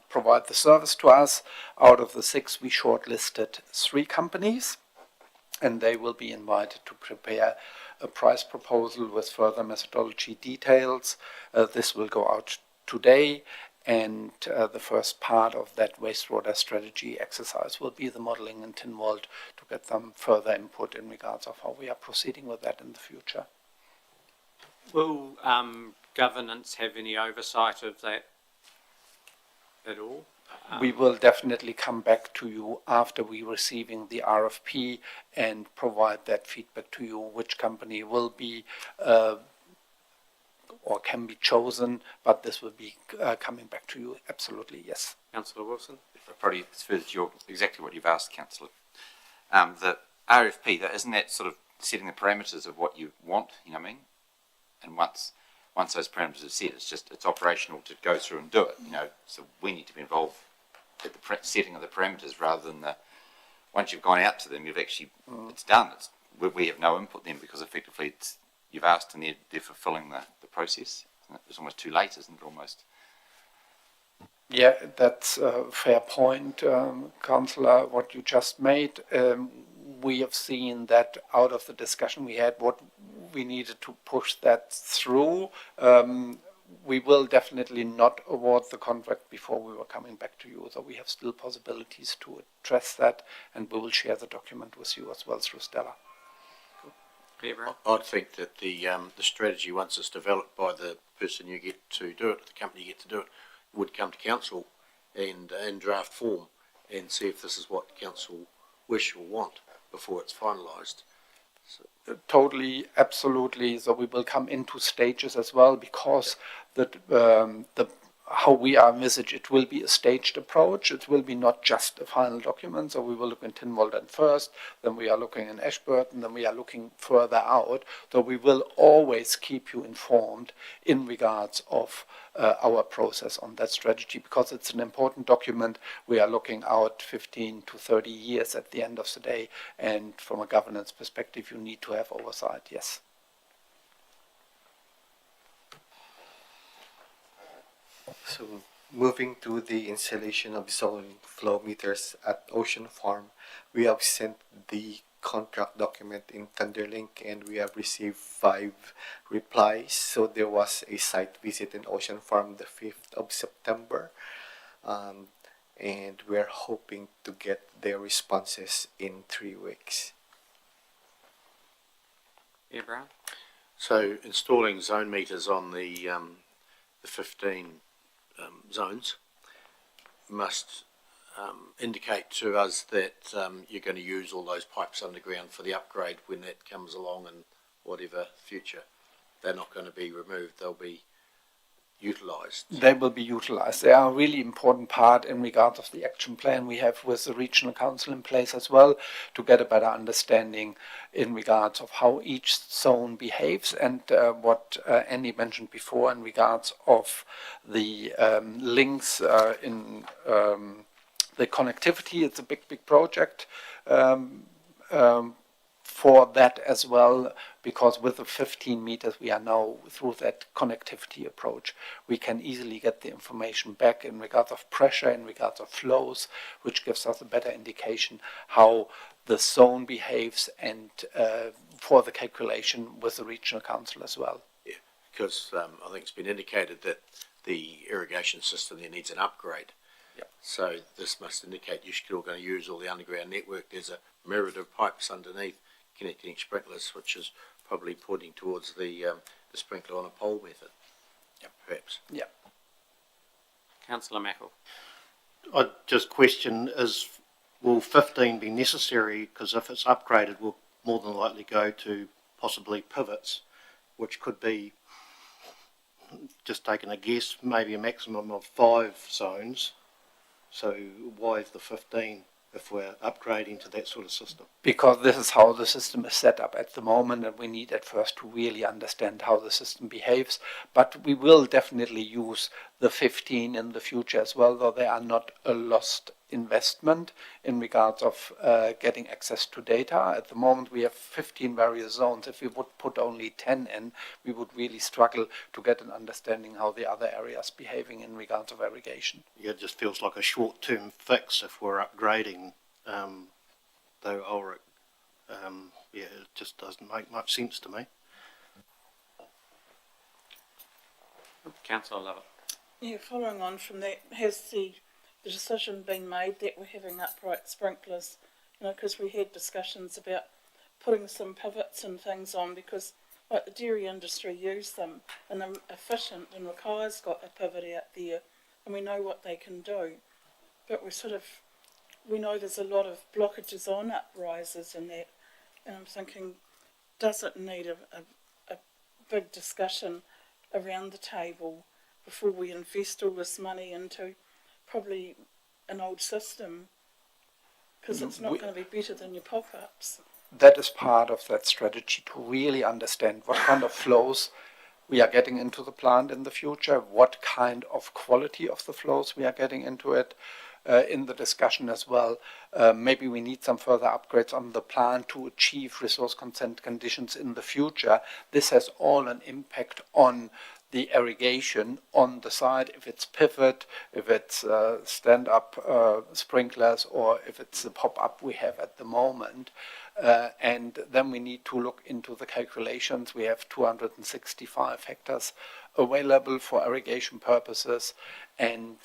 provide the service to us. Out of the 6, we shortlisted 3 companies, and they will be invited to prepare a price proposal with further methodology details. This will go out today, and the first part of that wastewater strategy exercise will be the modeling in Tynwald to get some further input in regards of how we are proceeding with that in the future. Will governance have any oversight of that at all? We will definitely come back to you after we receiving the RFP and provide that feedback to you, which company will be or can be chosen, but this will be coming back to you, absolutely, yes. Councillor Wilson? Probably it's further to exactly what you've asked, Councillor. The RFP, isn't that sort of setting the parameters of what you want, you know what I mean? And once those parameters are set, it's operational to go through and do it, you know, so we need to be involved at the setting of the parameters rather than once you've gone out to them, you've actually, it's done. We have no input then because effectively you've asked and they're fulfilling the process. It's almost too late, isn't it, almost? Yeah, that's a fair point, Councillor, what you just made. We have seen that out of the discussion we had, what we needed to push that through. We will definitely not award the contract before we were coming back to you, so we have still possibilities to address that, and we will share the document with you as well through Stella. I'd think that the strategy, once it's developed by the person you get to do it, the company you get to do it, would come to council and in draft form and see if this is what council wish or want before it's finalised. Totally, absolutely. So we will come into stages as well, because how we are envisaged, it will be a staged approach. It will be not just a final document. So we will look in Tynwald first, then we are looking in Ashburton, then we are looking further out. So we will always keep you informed in regards of our process on that strategy, because it's an important document. We are looking out 15 to 30 years at the end of the day, and from a governance perspective, you need to have oversight, yes. So moving to the installation of zone flow meters at Ocean Farm, we have sent the contract document in Thunderlink and we have received 5 replies. So there was a site visit in Ocean Farm the 5th of September, and we're hoping to get their responses in 3 weeks. Yeah, Brown? So installing zone meters on the 15 zones must indicate to us that you're going to use all those pipes underground for the upgrade when that comes along in whatever future. They're not going to be removed, they'll be utilised. They will be utilized. They are a really important part in regards of the action plan we have with the regional council in place as well, to get a better understanding in regards of how each zone behaves, and what Andy mentioned before in regards of the links in the connectivity. It's a big project for that as well, because with the 15 meters we are now through that connectivity approach, we can easily get the information back in regards of pressure, in regards of flows, which gives us a better indication how the zone behaves, and for the calculation with the regional council as well. Yeah, because I think it's been indicated that the irrigation system there needs an upgrade. Yep. So this must indicate you're still going to use all the underground network. There's a myriad of pipes underneath connecting sprinklers, which is probably pointing towards the sprinkler on a pole method. Yep. Perhaps. Yeah. Councillor Mackel? I'd just question, will 15 be necessary? Because if it's upgraded, we'll more than likely go to possibly pivots, which could be, just taking a guess, maybe a maximum of 5 zones. So why is the 15 if we're upgrading to that sort of system? Because this is how the system is set up at the moment, and we need at first to really understand how the system behaves. But we will definitely use the 15 in the future as well, though they are not a lost investment in regards of getting access to data. At the moment we have 15 various zones. If we would put only 10 in, we would really struggle to get an understanding how the other areas behaving in regards of irrigation. Yeah, it just feels like a short-term fix if we're upgrading the Ulrich. Yeah, it just doesn't make much sense to me. Councillor Lovett? Yeah, following on from that, has the decision been made that we're having upright sprinklers? You know, because we had discussions about putting some pivots and things on, because like the dairy industry use them and they're efficient, and Rakai's got a pivot out there and we know what they can do. But we know there's a lot of blockages on uprises and that, and I'm thinking, does it need a big discussion around the table before we invest all this money into probably an old system, because it's not going to be better than your pop-ups. That is part of that strategy, to really understand what kind of flows we are getting into the plant in the future, what kind of quality of the flows we are getting into it. in the discussion as well. Maybe we need some further upgrades on the plan to achieve resource consent conditions in the future. This has all an impact on the irrigation on the side, if it's pivot, if it's stand-up sprinklers, or if it's the pop-up we have at the moment. And then we need to look into the calculations. We have 265 hectares available for irrigation purposes, and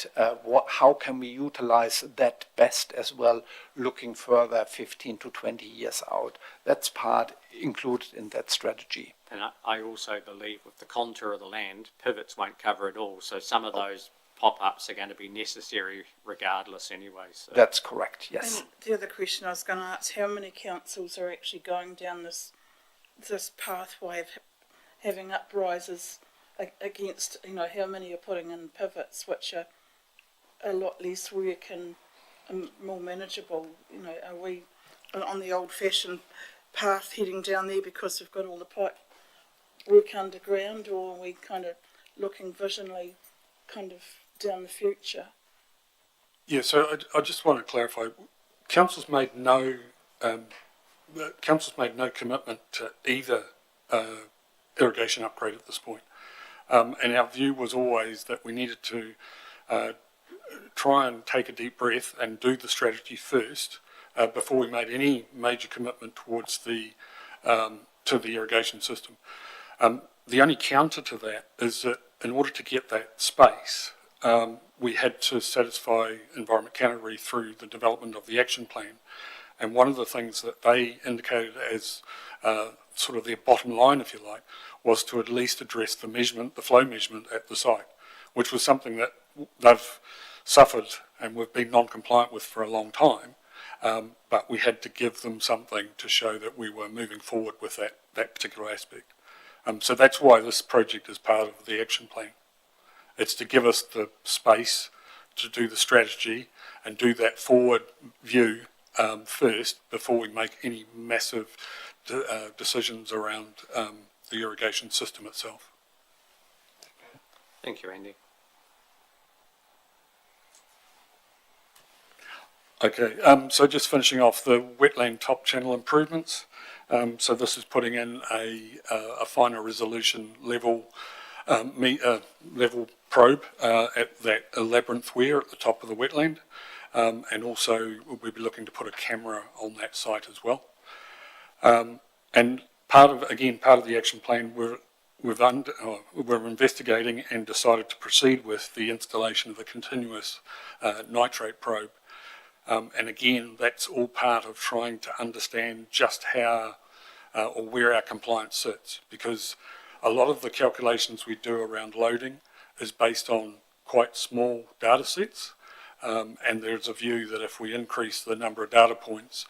how can we utilize that best as well, looking further 15 to 20 years out. That's part included in that strategy. And I also believe with the contour of the land, pivots won't cover it all. So some of those pop-ups are going to be necessary regardless anyway. So. That's correct, yes. And the other question I was going to ask, how many councils are actually going down this pathway of having uprises against, how many are putting in pivots, which are a lot less work and more manageable? Are we on the old-fashioned path heading down there because we've got all the pipe work underground, or are we kind of looking visionally kind of down the future? Yeah, so I just want to clarify. Council's made no commitment to either irrigation upgrade at this point. And our view was always that we needed to try and take a deep breath and do the strategy first before we made any major commitment towards to the irrigation system. The only counter to that is that in order to get that space, we had to satisfy Environment Canterbury through the development of the action plan. And one of the things that they indicated as sort of their bottom line, if you like, was to at least address the measurement, the flow measurement at the site, which was something that they've suffered and we've been non-compliant with for a long time. But we had to give them something to show that we were moving forward with that particular aspect. So that's why this project is part of the action plan. It's to give us the space to do the strategy and do that forward view first before we make any massive decisions around the irrigation system itself. Thank you, Andy. Okay, so just finishing off the wetland top channel improvements. So this is putting in a finer resolution level level probe at that labyrinth weir at the top of the wetland, and also we'll be looking to put a camera on that site as well. And part of the action plan, we're investigating and decided to proceed with the installation of a continuous nitrate probe. And again, that's all part of trying to understand just how or where our compliance sits, because a lot of the calculations we do around loading is based on quite small data sets, and there's a view that if we increase the number of data points,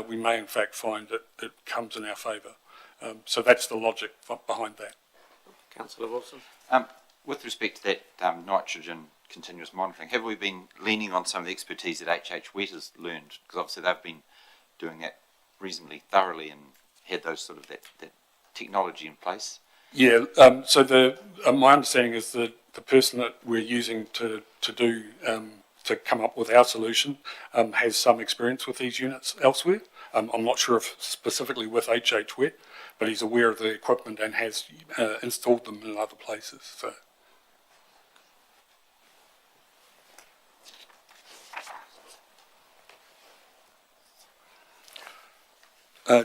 we may in fact find that it comes in our favour. So that's the logic behind that. Councillor Wilson. With respect to that nitrogen continuous monitoring, have we been leaning on some of the expertise that HH Wet has learned? Because obviously they've been doing that reasonably thoroughly and had those sort of that technology in place. Yeah, so my understanding is that the person that we're using to come up with our solution has some experience with these units elsewhere. I'm not sure if specifically with HH Wet, but he's aware of the equipment and has installed them in other places. So.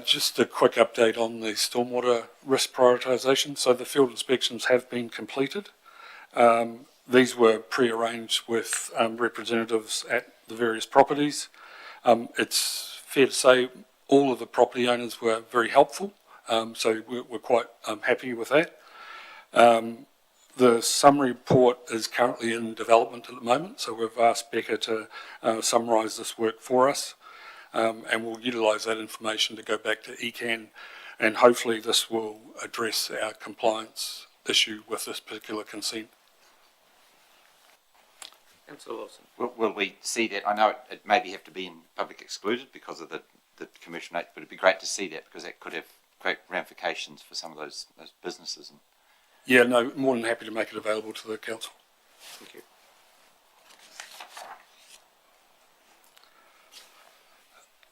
Just a quick update on the stormwater risk prioritisation. So the field inspections have been completed. These were pre-arranged with representatives at the various properties. It's fair to say all of the property owners were very helpful, so we're quite happy with that. The summary report is currently in development at the moment, so we've asked Becca to summarise this work for us. And we'll utilise that information to go back to ECAN, and hopefully this will address our compliance issue with this particular consent. Councillor Wilson. Will we see that? I know it maybe have to be in public excluded because of the Commission Act, but it'd be great to see that because that could have great ramifications for some of those businesses. Yeah, no, more than happy to make it available to the council. Thank you.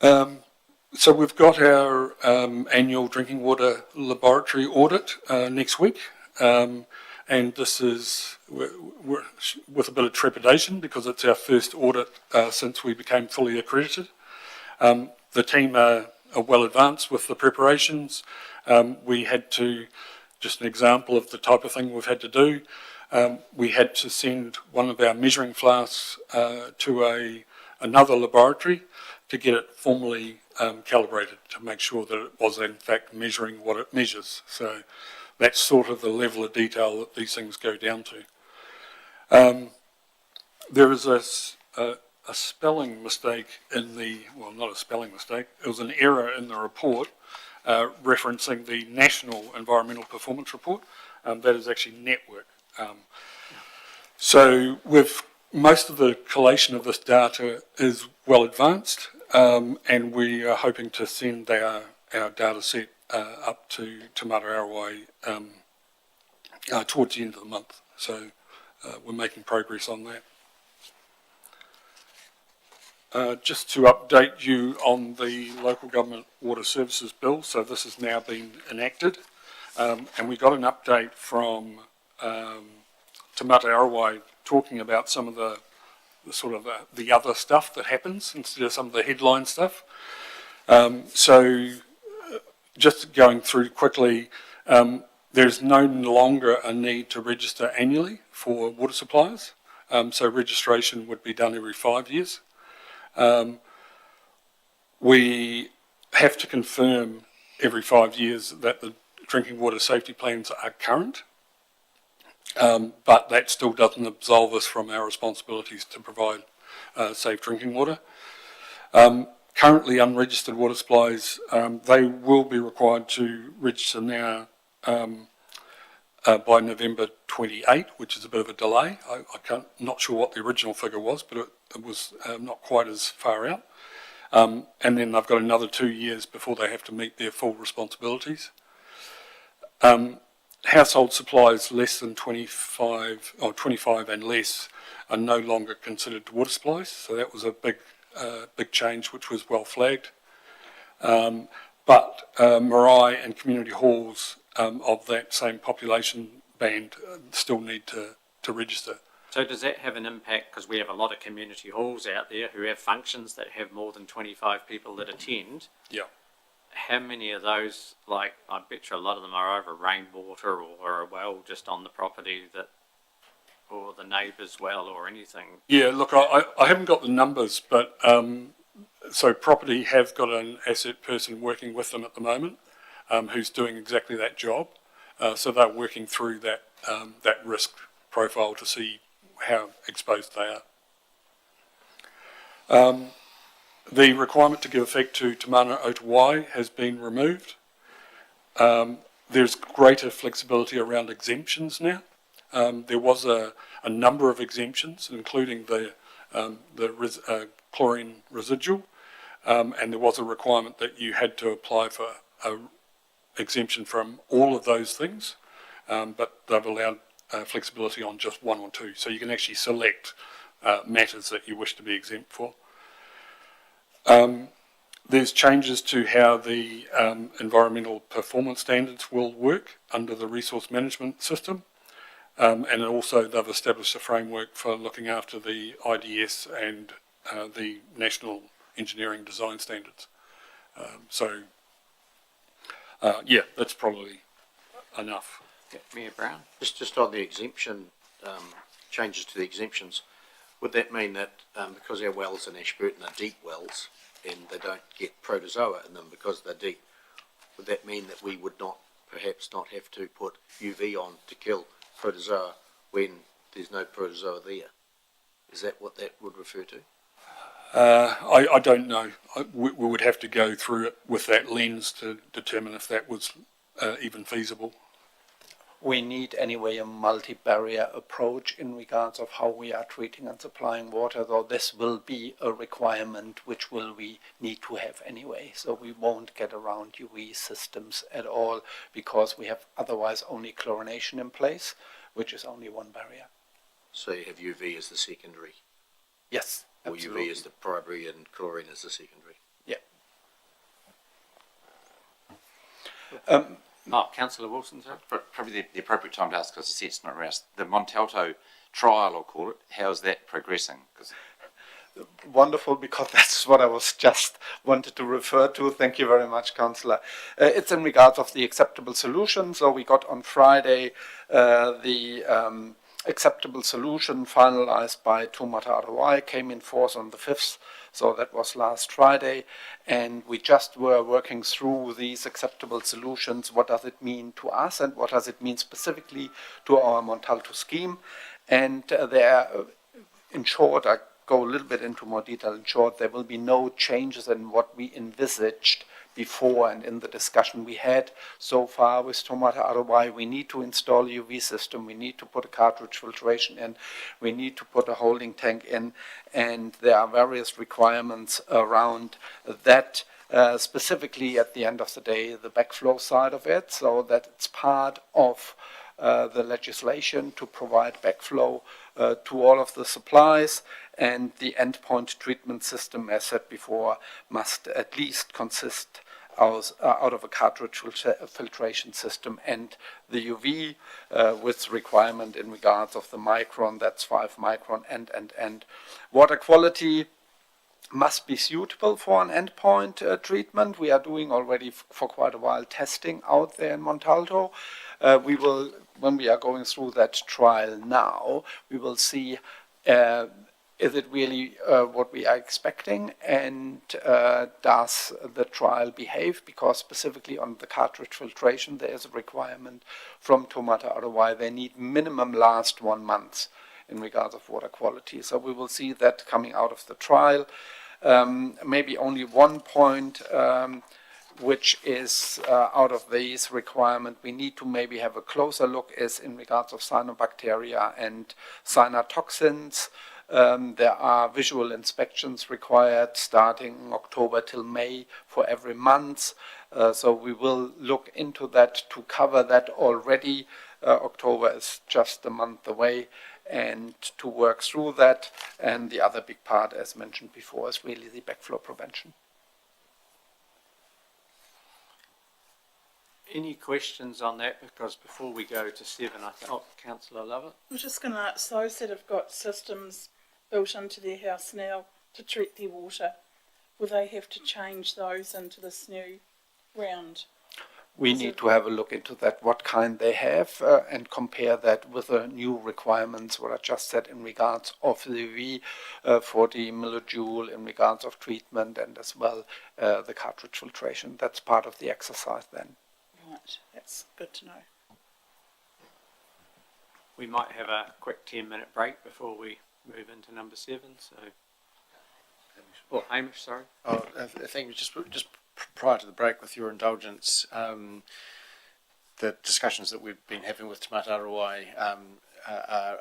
So we've got our annual drinking water laboratory audit next week, and this is we're with a bit of trepidation because it's our first audit since we became fully accredited. The team are well advanced with the preparations. We had to, just an example of the type of thing we've had to do, we had to send one of our measuring flasks to another laboratory to get it formally calibrated to make sure that it was in fact measuring what it measures. So that's sort of the level of detail that these things go down to. There is a spelling mistake in the, well, not a spelling mistake, it was an error in the report referencing the National Environmental Performance Report. That is actually network. So with most of the collation of this data is well advanced, and we are hoping to send our data set up to Te Mata Arawai towards the end of the month. So we're making progress on that. Just to update you on the Local Government Water Services Bill, so this has now been enacted, and we got an update from Te Mata Arawai talking about some of the sort of the other stuff that happens instead of some of the headline stuff. So just going through quickly, there's no longer a need to register annually for water suppliers. So registration would be done every 5 years. We have to confirm every 5 years that the drinking water safety plans are current. But that still doesn't absolve us from our responsibilities to provide safe drinking water. Currently unregistered water supplies, they will be required to register now by November 28, which is a bit of a delay. Not sure what the original figure was, but it was not quite as far out. And then they've got another 2 years before they have to meet their full responsibilities. Household supplies less than 25 or 25 and less are no longer considered water supplies. So that was a big change, which was well flagged. But marae and community halls of that same population band still need to register. So does that have an impact, because we have a lot of community halls out there who have functions that have more than 25 people that attend? Yeah. How many of those, like, I bet you a lot of them are over rainwater or a well just on the property that, or the neighbour's well or anything? Yeah, look, I haven't got the numbers, but so property have got an asset person working with them at the moment who's doing exactly that job. So they're working through that risk profile to see how exposed they are. The requirement to give effect to Te Mana o Te Wai has been removed. There's greater flexibility around exemptions now. There was a number of exemptions, including the chlorine residual, and there was a requirement that you had to apply for an exemption from all of those things, but they've allowed flexibility on just one or two. So you can actually select matters that you wish to be exempt for. There's changes to how the environmental performance standards will work under the resource management system. And also they've established a framework for looking after the IDS and the National Engineering Design Standards. Yeah, that's probably enough. Yeah, Mayor Brown? Just on the exemption, changes to the exemptions, would that mean that because our wells in Ashburton are deep wells and they don't get protozoa in them because they're deep, would that mean that we would perhaps not have to put UV on to kill protozoa when there's no protozoa there? Is that what that would refer to? I don't know. We would have to go through it with that lens to determine if that was even feasible. We need anyway a multi-barrier approach in regards of how we are treating and supplying water, though this will be a requirement which we need to have anyway. So we won't get around UV systems at all because we have otherwise only chlorination in place, which is only one barrier. So you have UV as the secondary? Yes, Or absolutely. UV as the primary and chlorine as the secondary? Yeah, Councillor Wilson, sir. Probably the appropriate time to ask, because I see it's not around, the Montalto trial, I'll call it, how's that progressing? 'Cause Wonderful, because that's what I was just wanted to refer to. Thank you very much, Councillor. It's in regards of the acceptable solution. So we got on Friday the acceptable solution finalized by Taumata Arowai, came in force on the 5th. So that was last Friday. And we just were working through these acceptable solutions. What does it mean to us, and what does it mean specifically to our Montalto scheme? And there, in short, I go a little bit into more detail. In short, there will be no changes in what we envisaged before and in the discussion we had so far with Taumata Arowai. We need to install UV system, we need to put a cartridge filtration in, we need to put a holding tank in, and there are various requirements around that, specifically at the end of the day, the backflow side of it, so that it's part of the legislation to provide backflow to all of the supplies, and the endpoint treatment system, as said before, must at least consist out of a cartridge filtration system and the UV with requirement in regards of the micron, that's 5 micron, and water quality must be suitable for an endpoint treatment. We are doing already for quite a while testing out there in Montalto. We will, when we are going through that trial now, we will see is it really what we are expecting, and does the trial behave? Because specifically on the cartridge filtration, there is a requirement from Taumata Arowai. They need minimum last 1 month in regards of water quality. So we will see that coming out of the trial. Maybe only one point which is out of these requirements we need to maybe have a closer look is in regards of cyanobacteria and cyanotoxins. There are visual inspections required starting October till May for every month. So we will look into that to cover that already. October is just a month away, and to work through that. And the other big part, as mentioned before, is really the backflow prevention. Any questions on that? Because before we go to 7, I think, Councillor Lovett. I'm just going to ask those that have got systems built into their house now to treat their water, will they have to change those into this new round? We need to have a look into that, what kind they have, and compare that with the new requirements, what I just said in regards of the UV, 40 millijoule in regards of treatment, and as well the cartridge filtration. That's part of the exercise then. Right, that's good to know. We might have a quick 10-minute break before we move into number 7. So, Hamish, sorry. I think just prior to the break, with your indulgence, the discussions that we've been having with Taumata Arowai are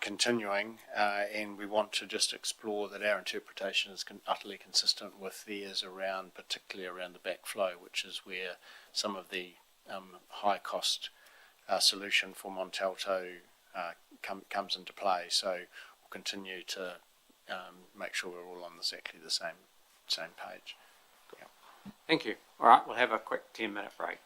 continuing, and we want to just explore that our interpretation is utterly consistent with theirs around, particularly around the backflow, which is where some of the high cost solution for Montalto comes into play. So we'll continue to make sure we're all on exactly the same page. Yeah. Thank you. All right, we'll have a quick 10-minute break.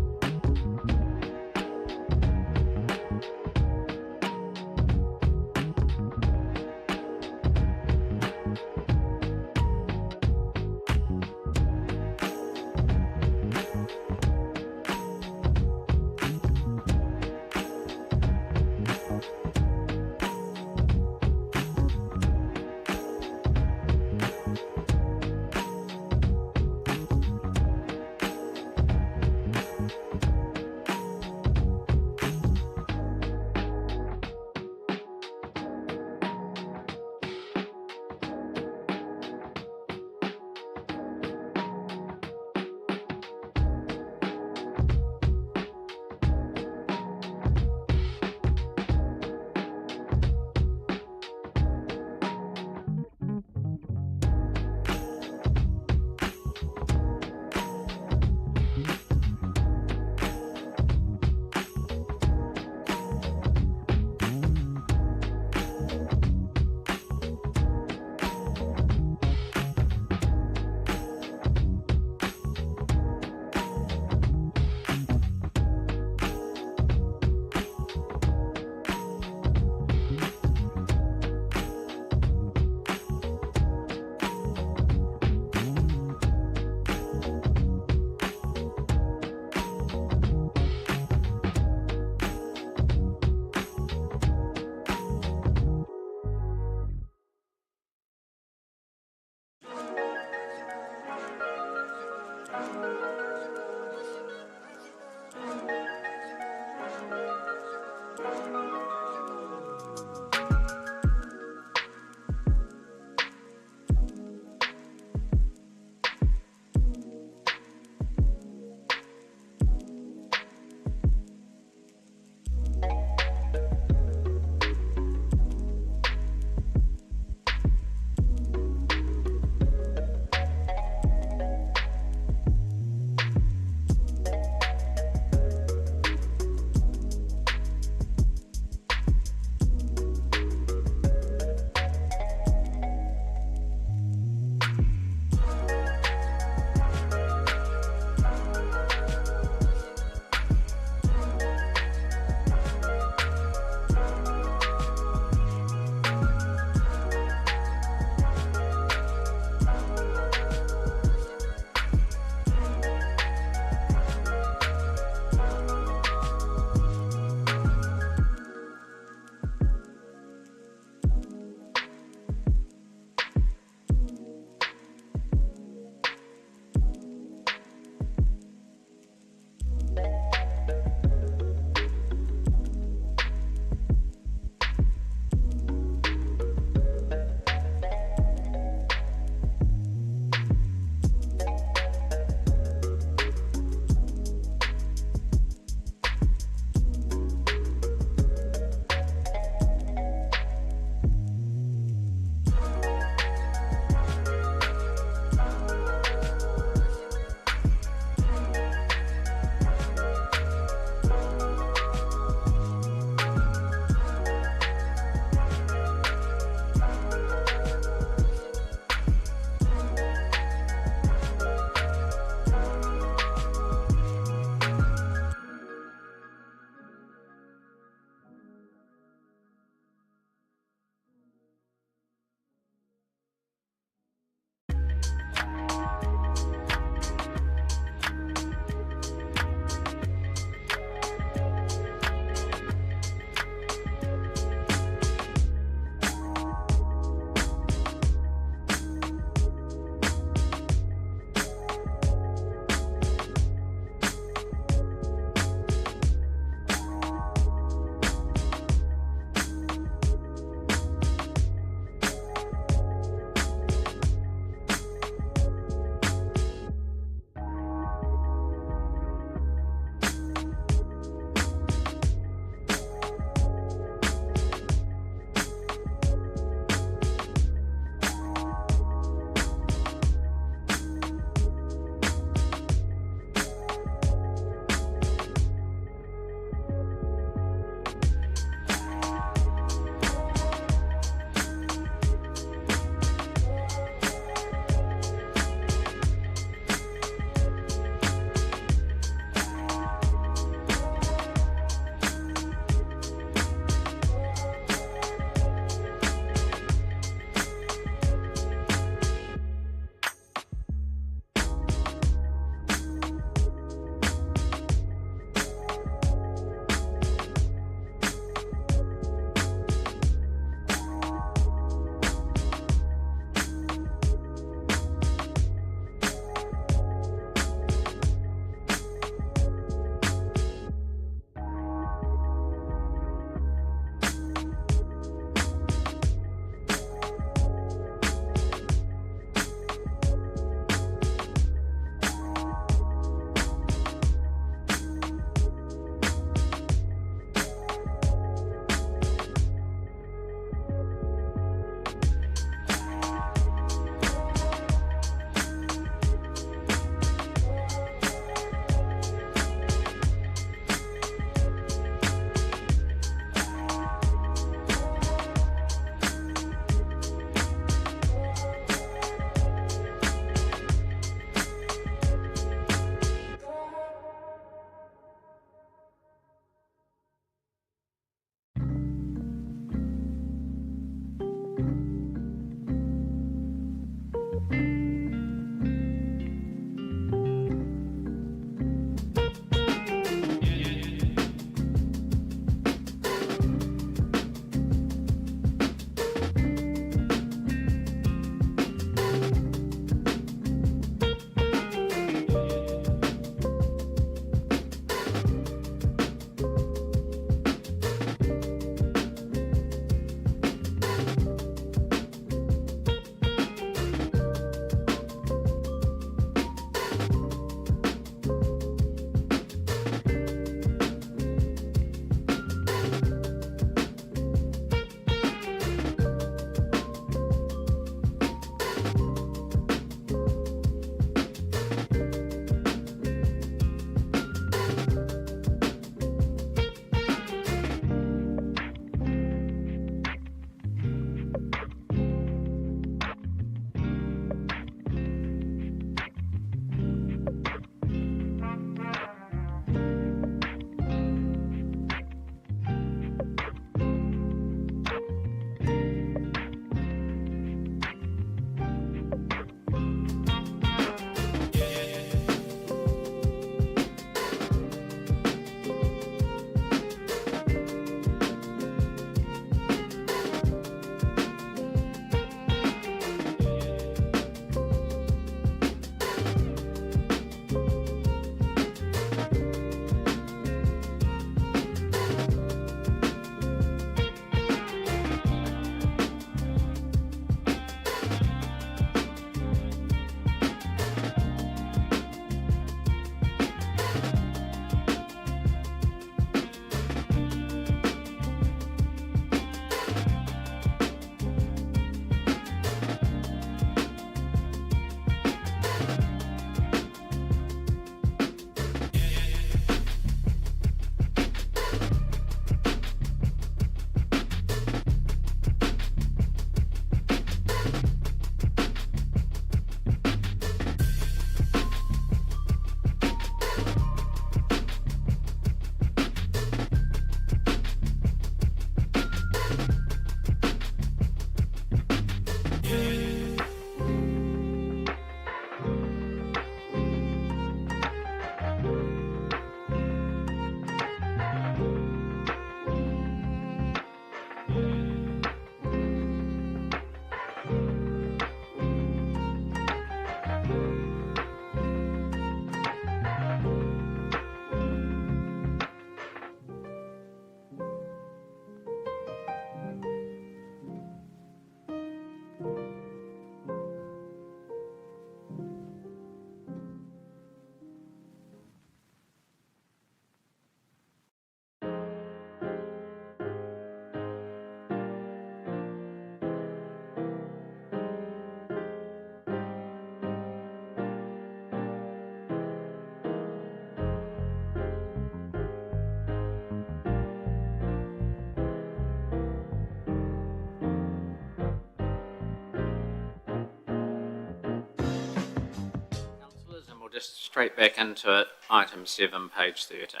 we'll just straight back into it. Item 7, page 13.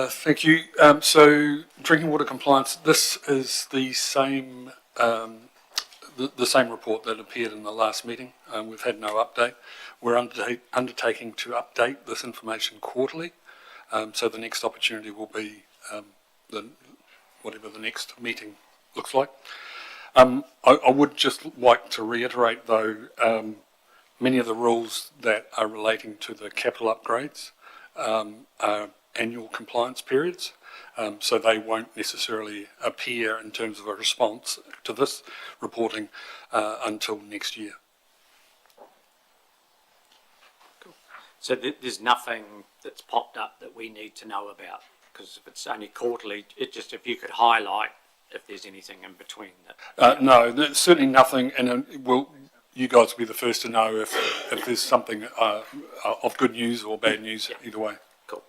Thank you. So drinking water compliance, this is the same, the same report that appeared in the last meeting. We've had no update. We're undertaking to update this information quarterly. So the next opportunity will be whatever the next meeting looks like. I would just like to reiterate though, many of the rules that are relating to the capital upgrades are annual compliance periods, so they won't necessarily appear in terms of a response to this reporting until next year. So there's nothing that's popped up that we need to know about, because if it's only quarterly, it just, if you could highlight if there's anything in between that. No, there's certainly nothing, and you guys will be the first to know if there's something of good news or bad news, either way. Cool.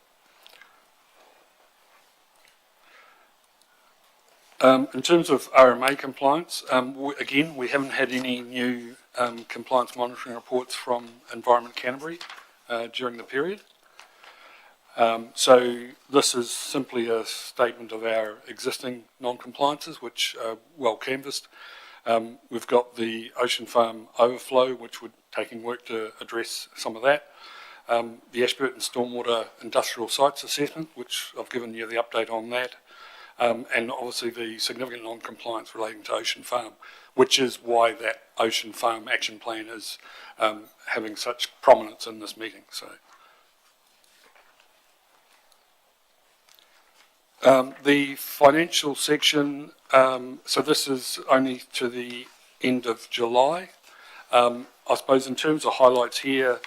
In terms of RMA compliance, again, we haven't had any new compliance monitoring reports from Environment Canterbury during the period. So this is simply a statement of our existing non-compliances, which are well canvassed. We've got the Ocean Farm overflow, which we're taking work to address some of that. The Ashburton Stormwater Industrial Sites Assessment, which I've given you the update on that. And obviously the significant non-compliance relating to Ocean Farm, which is why that Ocean Farm action plan is having such prominence in this meeting. So, the financial section, so this is only to the end of July. I suppose in terms of highlights here,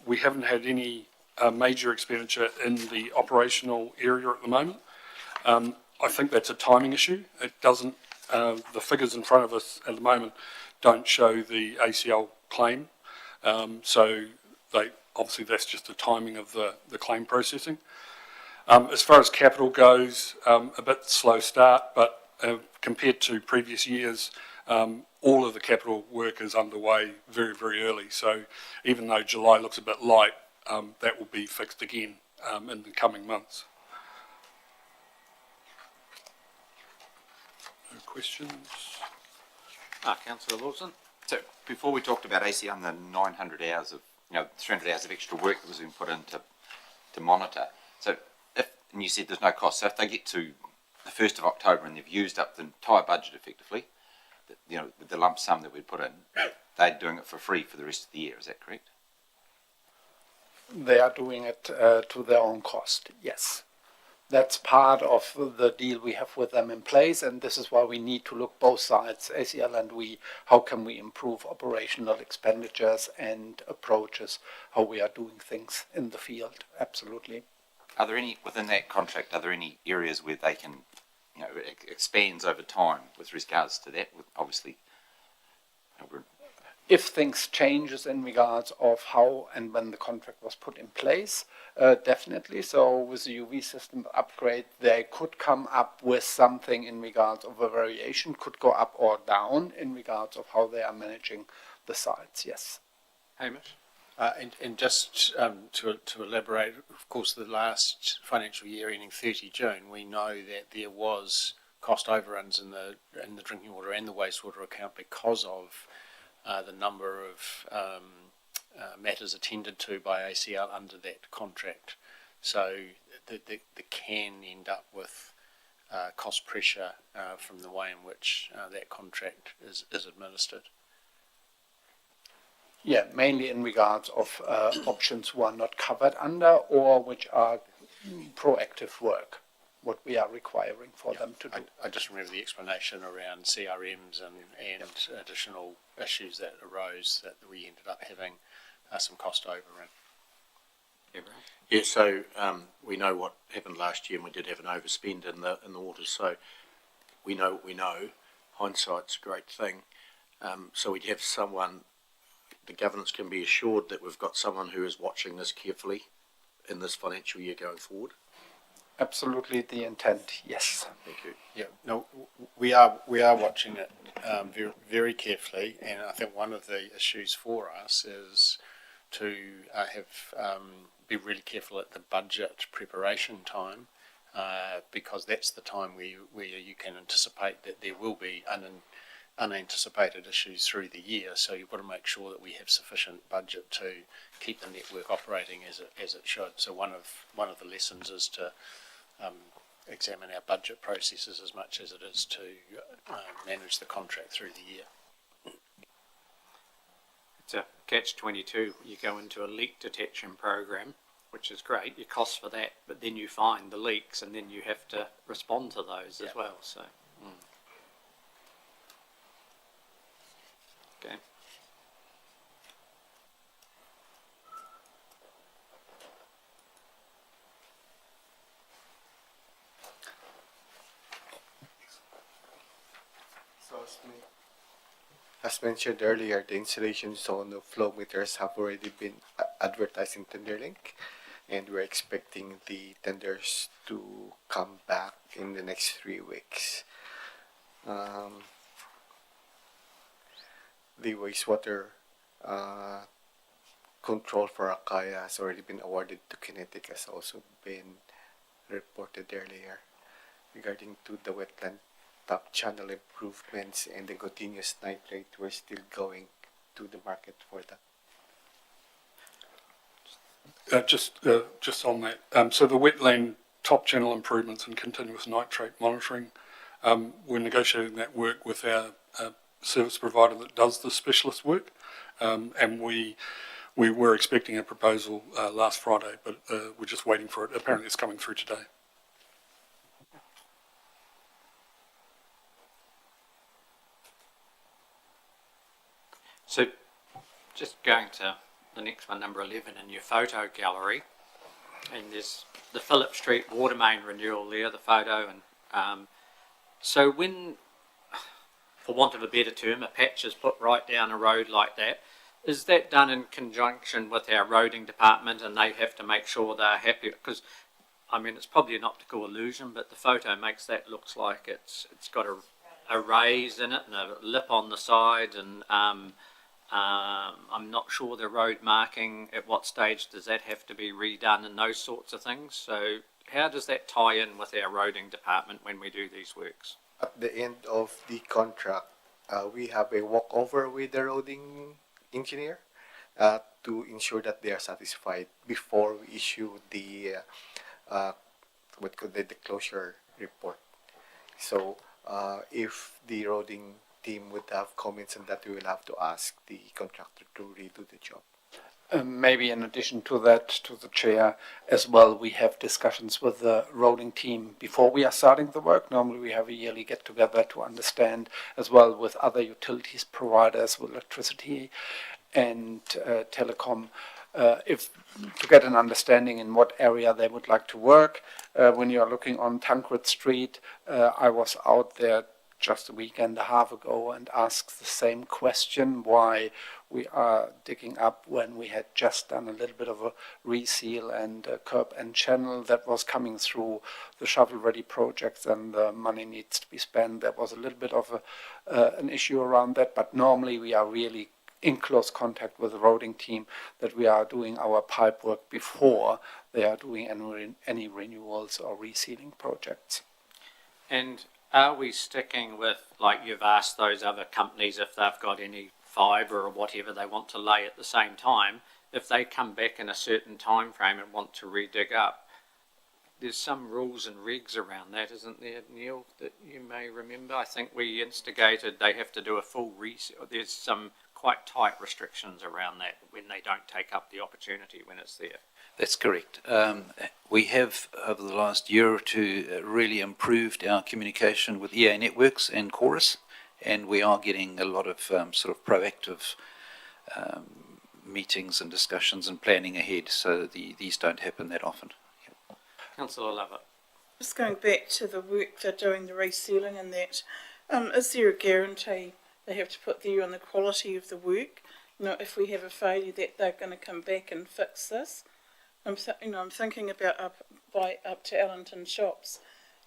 we haven't had any major expenditure in the operational area at the moment. I think that's a timing issue. It doesn't, the figures in front of us at the moment don't show the ACL claim. So obviously that's just the timing of the claim processing. As far as capital goes, a bit slow start, but compared to previous years, all of the capital work is underway very, very early. So even though July looks a bit light, that will be fixed again in the coming months. No questions? Councillor Wilson? So before we talked about ACL and the 900 hours of, 300 hours of extra work that was being put in to monitor. So and you said there's no cost. So if they get to the 1st of October and they've used up the entire budget effectively, the lump sum that we put in, they're doing it for free for the rest of the year. Is that correct? They are doing it to their own cost, yes. That's part of the deal we have with them in place, and this is why we need to look both sides, ACL and we, how can we improve operational expenditures and approaches, how we are doing things in the field, absolutely. Are there any, within that contract, are there any areas where they can, it expands over time with regards to that? Obviously, if things changes in regards of how and when the contract was put in place, definitely. So with the UV system upgrade, they could come up with something in regards of a variation, could go up or down in regards of how they are managing the sites, yes. Hamish? And just to elaborate, of course, the last financial year ending 30 June, we know that there was cost overruns in the drinking water and the wastewater account because of the number of matters attended to by ACL under that contract. So the can end up with cost pressure from the way in which that contract is administered. Yeah, mainly in regards of options who are not covered under or which are proactive work, what we are requiring for them to do. I just remember the explanation around CRMs and additional issues that arose that we ended up having some cost overrun. Yeah, so we know what happened last year, and we did have an overspend in the water. So we know what we know. Hindsight's a great thing. So we'd have someone. The governance can be assured that we've got someone who is watching this carefully in this financial year going forward. absolutely the intent, yes. Thank you. Yeah, no, we are watching it very, very carefully, and I think one of the issues for us is to be really careful at the budget preparation time, because that's the time where you can anticipate that there will be unanticipated issues through the year. So you've got to make sure that we have sufficient budget to keep the network operating as it should. So one of the lessons is to examine our budget processes as much as it is to manage the contract through the year. It's a catch-22. You go into a leak detection program, which is great. You cost for that, but then you find the leaks, and then you have to respond to those as well. So, okay. So as mentioned earlier, the installation zone of flow meters have already been advertised in TenderLink, and we're expecting the tenders to come back in the next 3 weeks. The wastewater control for Akaya has already been awarded to Kinetic, has also been reported earlier. Regarding to the wetland top channel improvements and the continuous nitrate, we're still going to the market for that. Just on that, so the wetland top channel improvements and continuous nitrate monitoring, we're negotiating that work with our service provider that does the specialist work, and we were expecting a proposal last Friday, but we're just waiting for it. Apparently it's coming through today. So, just going to the next one, number 11, in your photo gallery, and there's the Phillip Street water main renewal there, the photo, and so when, for want of a better term, a patch is put right down a road like that, is that done in conjunction with our roading department, and they have to make sure they're happy? Because, I mean, it's probably an optical illusion, but the photo makes that looks like it's got a raise in it and a lip on the side, and I'm not sure the road marking, at what stage does that have to be redone and those sorts of things. So how does that tie in with our roading department when we do these works? At the end of the contract, we have a walkover with the roading engineer to ensure that they are satisfied before we issue the the closure report. So if the roading team would have comments on that, we will have to ask the contractor to redo the job. Maybe in addition to that, to the chair as well, we have discussions with the roading team before we are starting the work. Normally we have a yearly get-together to understand as well with other utilities providers, with electricity and telecom, if to get an understanding in what area they would like to work. When you are looking on Tancred Street, I was out there just a week and a half ago and asked the same question, why we are digging up when we had just done a little bit of a reseal and a curb and channel that was coming through the shovel-ready projects, and the money needs to be spent. There was a little bit of an issue around that, but normally we are really in close contact with the roading team, that we are doing our pipe work before they are doing any renewals or resealing projects. And are we sticking with, like you've asked those other companies if they've got any fibre or whatever they want to lay at the same time, if they come back in a certain time frame and want to re-dig up, there's some rules and regs around that, isn't there, Neil, that you may remember? I think we instigated they have to do a full reseal. There's some quite tight restrictions around that when they don't take up the opportunity when it's there. That's correct. We have, over the last year or two, really improved our communication with EA Networks and Chorus, and we are getting a lot of sort of proactive meetings and discussions and planning ahead, so these don't happen that often. Yep. Councillor Lovett. Just going back to the work they're doing, the resealing and that, is there a guarantee they have to put there on the quality of the work? You know, if we have a failure, that they're going to come back and fix this? I'm thinking about up to Ellington Shops,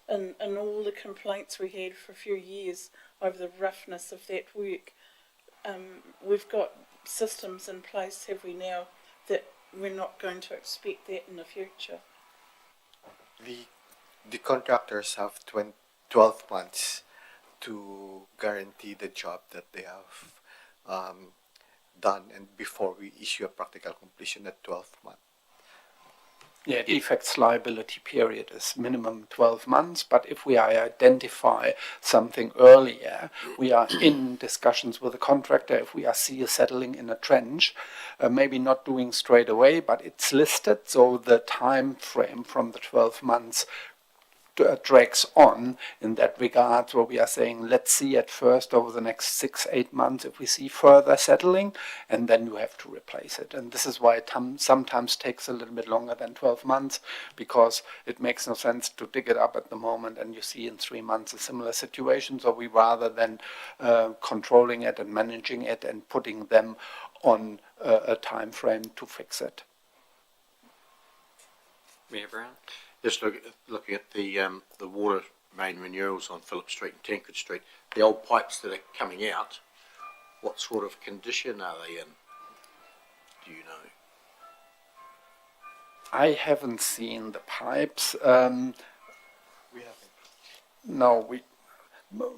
and all the complaints we had for a few years over the roughness of that work. We've got systems in place, have we now, that we're not going to expect that in the future? The contractors have 12 months to guarantee the job that they have done, and before we issue a practical completion at 12 months. Yeah, defects liability period is minimum 12 months, but if we identify something earlier, we are in discussions with the contractor. If we are settling in a trench, maybe not doing straight away, but it's listed, so the time frame from the 12 months drags on in that regard, where we are saying, let's see at first over the next 6-8 months if we see further settling, and then you have to replace it. And this is why it sometimes takes a little bit longer than 12 months, because it makes no sense to dig it up at the moment and you see in 3 months a similar situation. So we rather than controlling it and managing it and putting them on a time frame to fix it. Mayor Brown? Just looking at the water main renewals on Phillip Street and Tancred Street, the old pipes that are coming out, what sort of condition are they in? Do you know? I haven't seen the pipes. We haven't. No,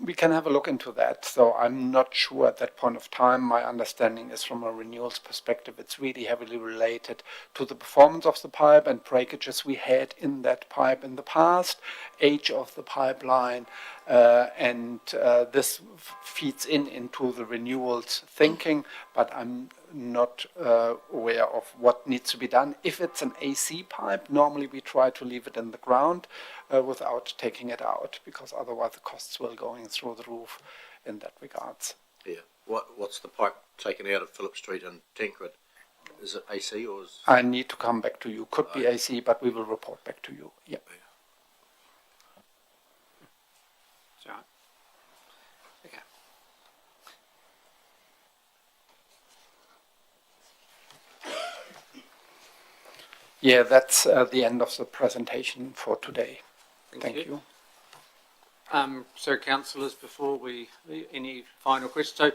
we can have a look into that. So I'm not sure at that point of time. My understanding is from a renewals perspective, it's really heavily related to the performance of the pipe and breakages we had in that pipe in the past, age of the pipeline, and this feeds into the renewals thinking, but I'm not aware of what needs to be done. If it's an AC pipe, normally we try to leave it in the ground without taking it out, because otherwise the costs will going through the roof in that regards. Yeah. What's the pipe taken out of Phillip Street and Tancred? Is it AC or is... I need to come back to you. Could be AC, but we will report back to you. Yeah. Sorry. Okay. Yeah, that's the end of the presentation for today. Thank you. So councillors, before any final questions? So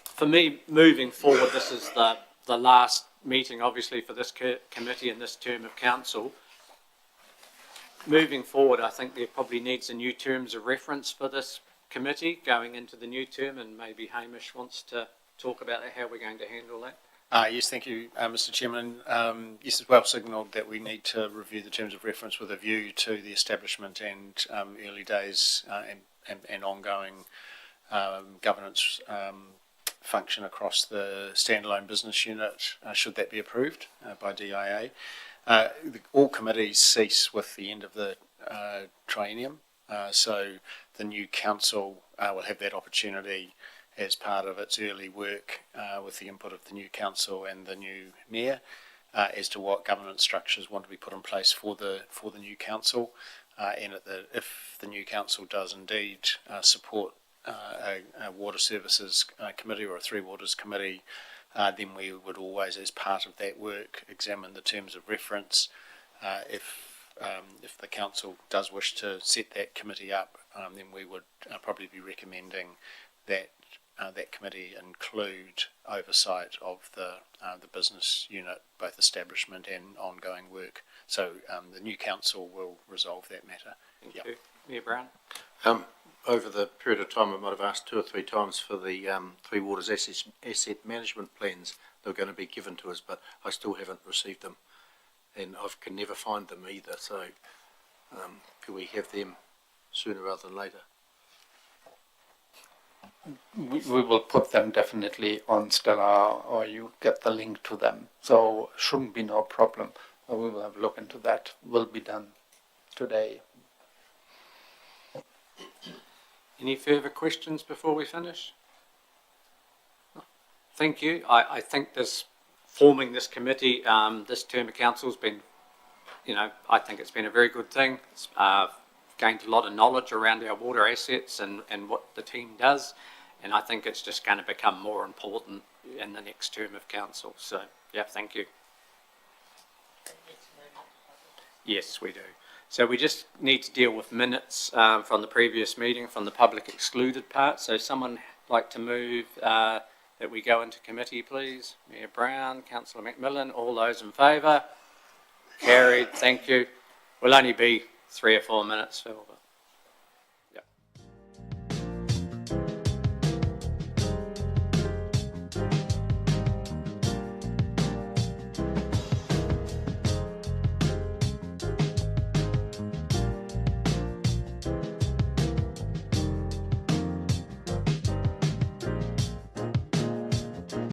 for me, moving forward, this is the last meeting, obviously, for this committee in this term of council. Moving forward, I think there probably needs a new terms of reference for this committee going into the new term, and maybe Hamish wants to talk about how we're going to handle that. Yes, thank you, Mr. Chairman. Yes, it's well signalled that we need to review the terms of reference with a view to the establishment and early days and ongoing governance function across the standalone business unit, should that be approved by DIA. All committees cease with the end of the triennium, so the new council will have that opportunity as part of its early work with the input of the new council and the new mayor as to what governance structures want to be put in place for the new council, and if the new council does indeed support a water services committee or a three waters committee, then we would always, as part of that work, examine the terms of reference. If the council does wish to set that committee up, then we would probably be recommending that that committee include oversight of the business unit, both establishment and ongoing work. So the new council will resolve that matter. Thank you. Mayor Brown? Over the period of time, I might have asked 2 or 3 times for the Three Waters asset management plans that were going to be given to us, but I still haven't received them, and I can never find them either. So could we have them sooner rather than later? We will put them definitely on Stellar, or you get the link to them. So shouldn't be no problem. We will have a look into that. Will be done today. Any further questions before we finish? Thank you. I think forming this committee, this term of council has been, I think it's been a very good thing. It's gained a lot of knowledge around our water assets and what the team does. And I think it's just going to become more important in the next term of council. So, yeah, thank you. Yes, we do. So we just need to deal with minutes from the previous meeting, from the public excluded part. So someone like to move that we go into committee, please? Mayor Brown, Councillor McMillan, all those in favour? Carried, thank you. Will only be 3 or 4 minutes, Phil. But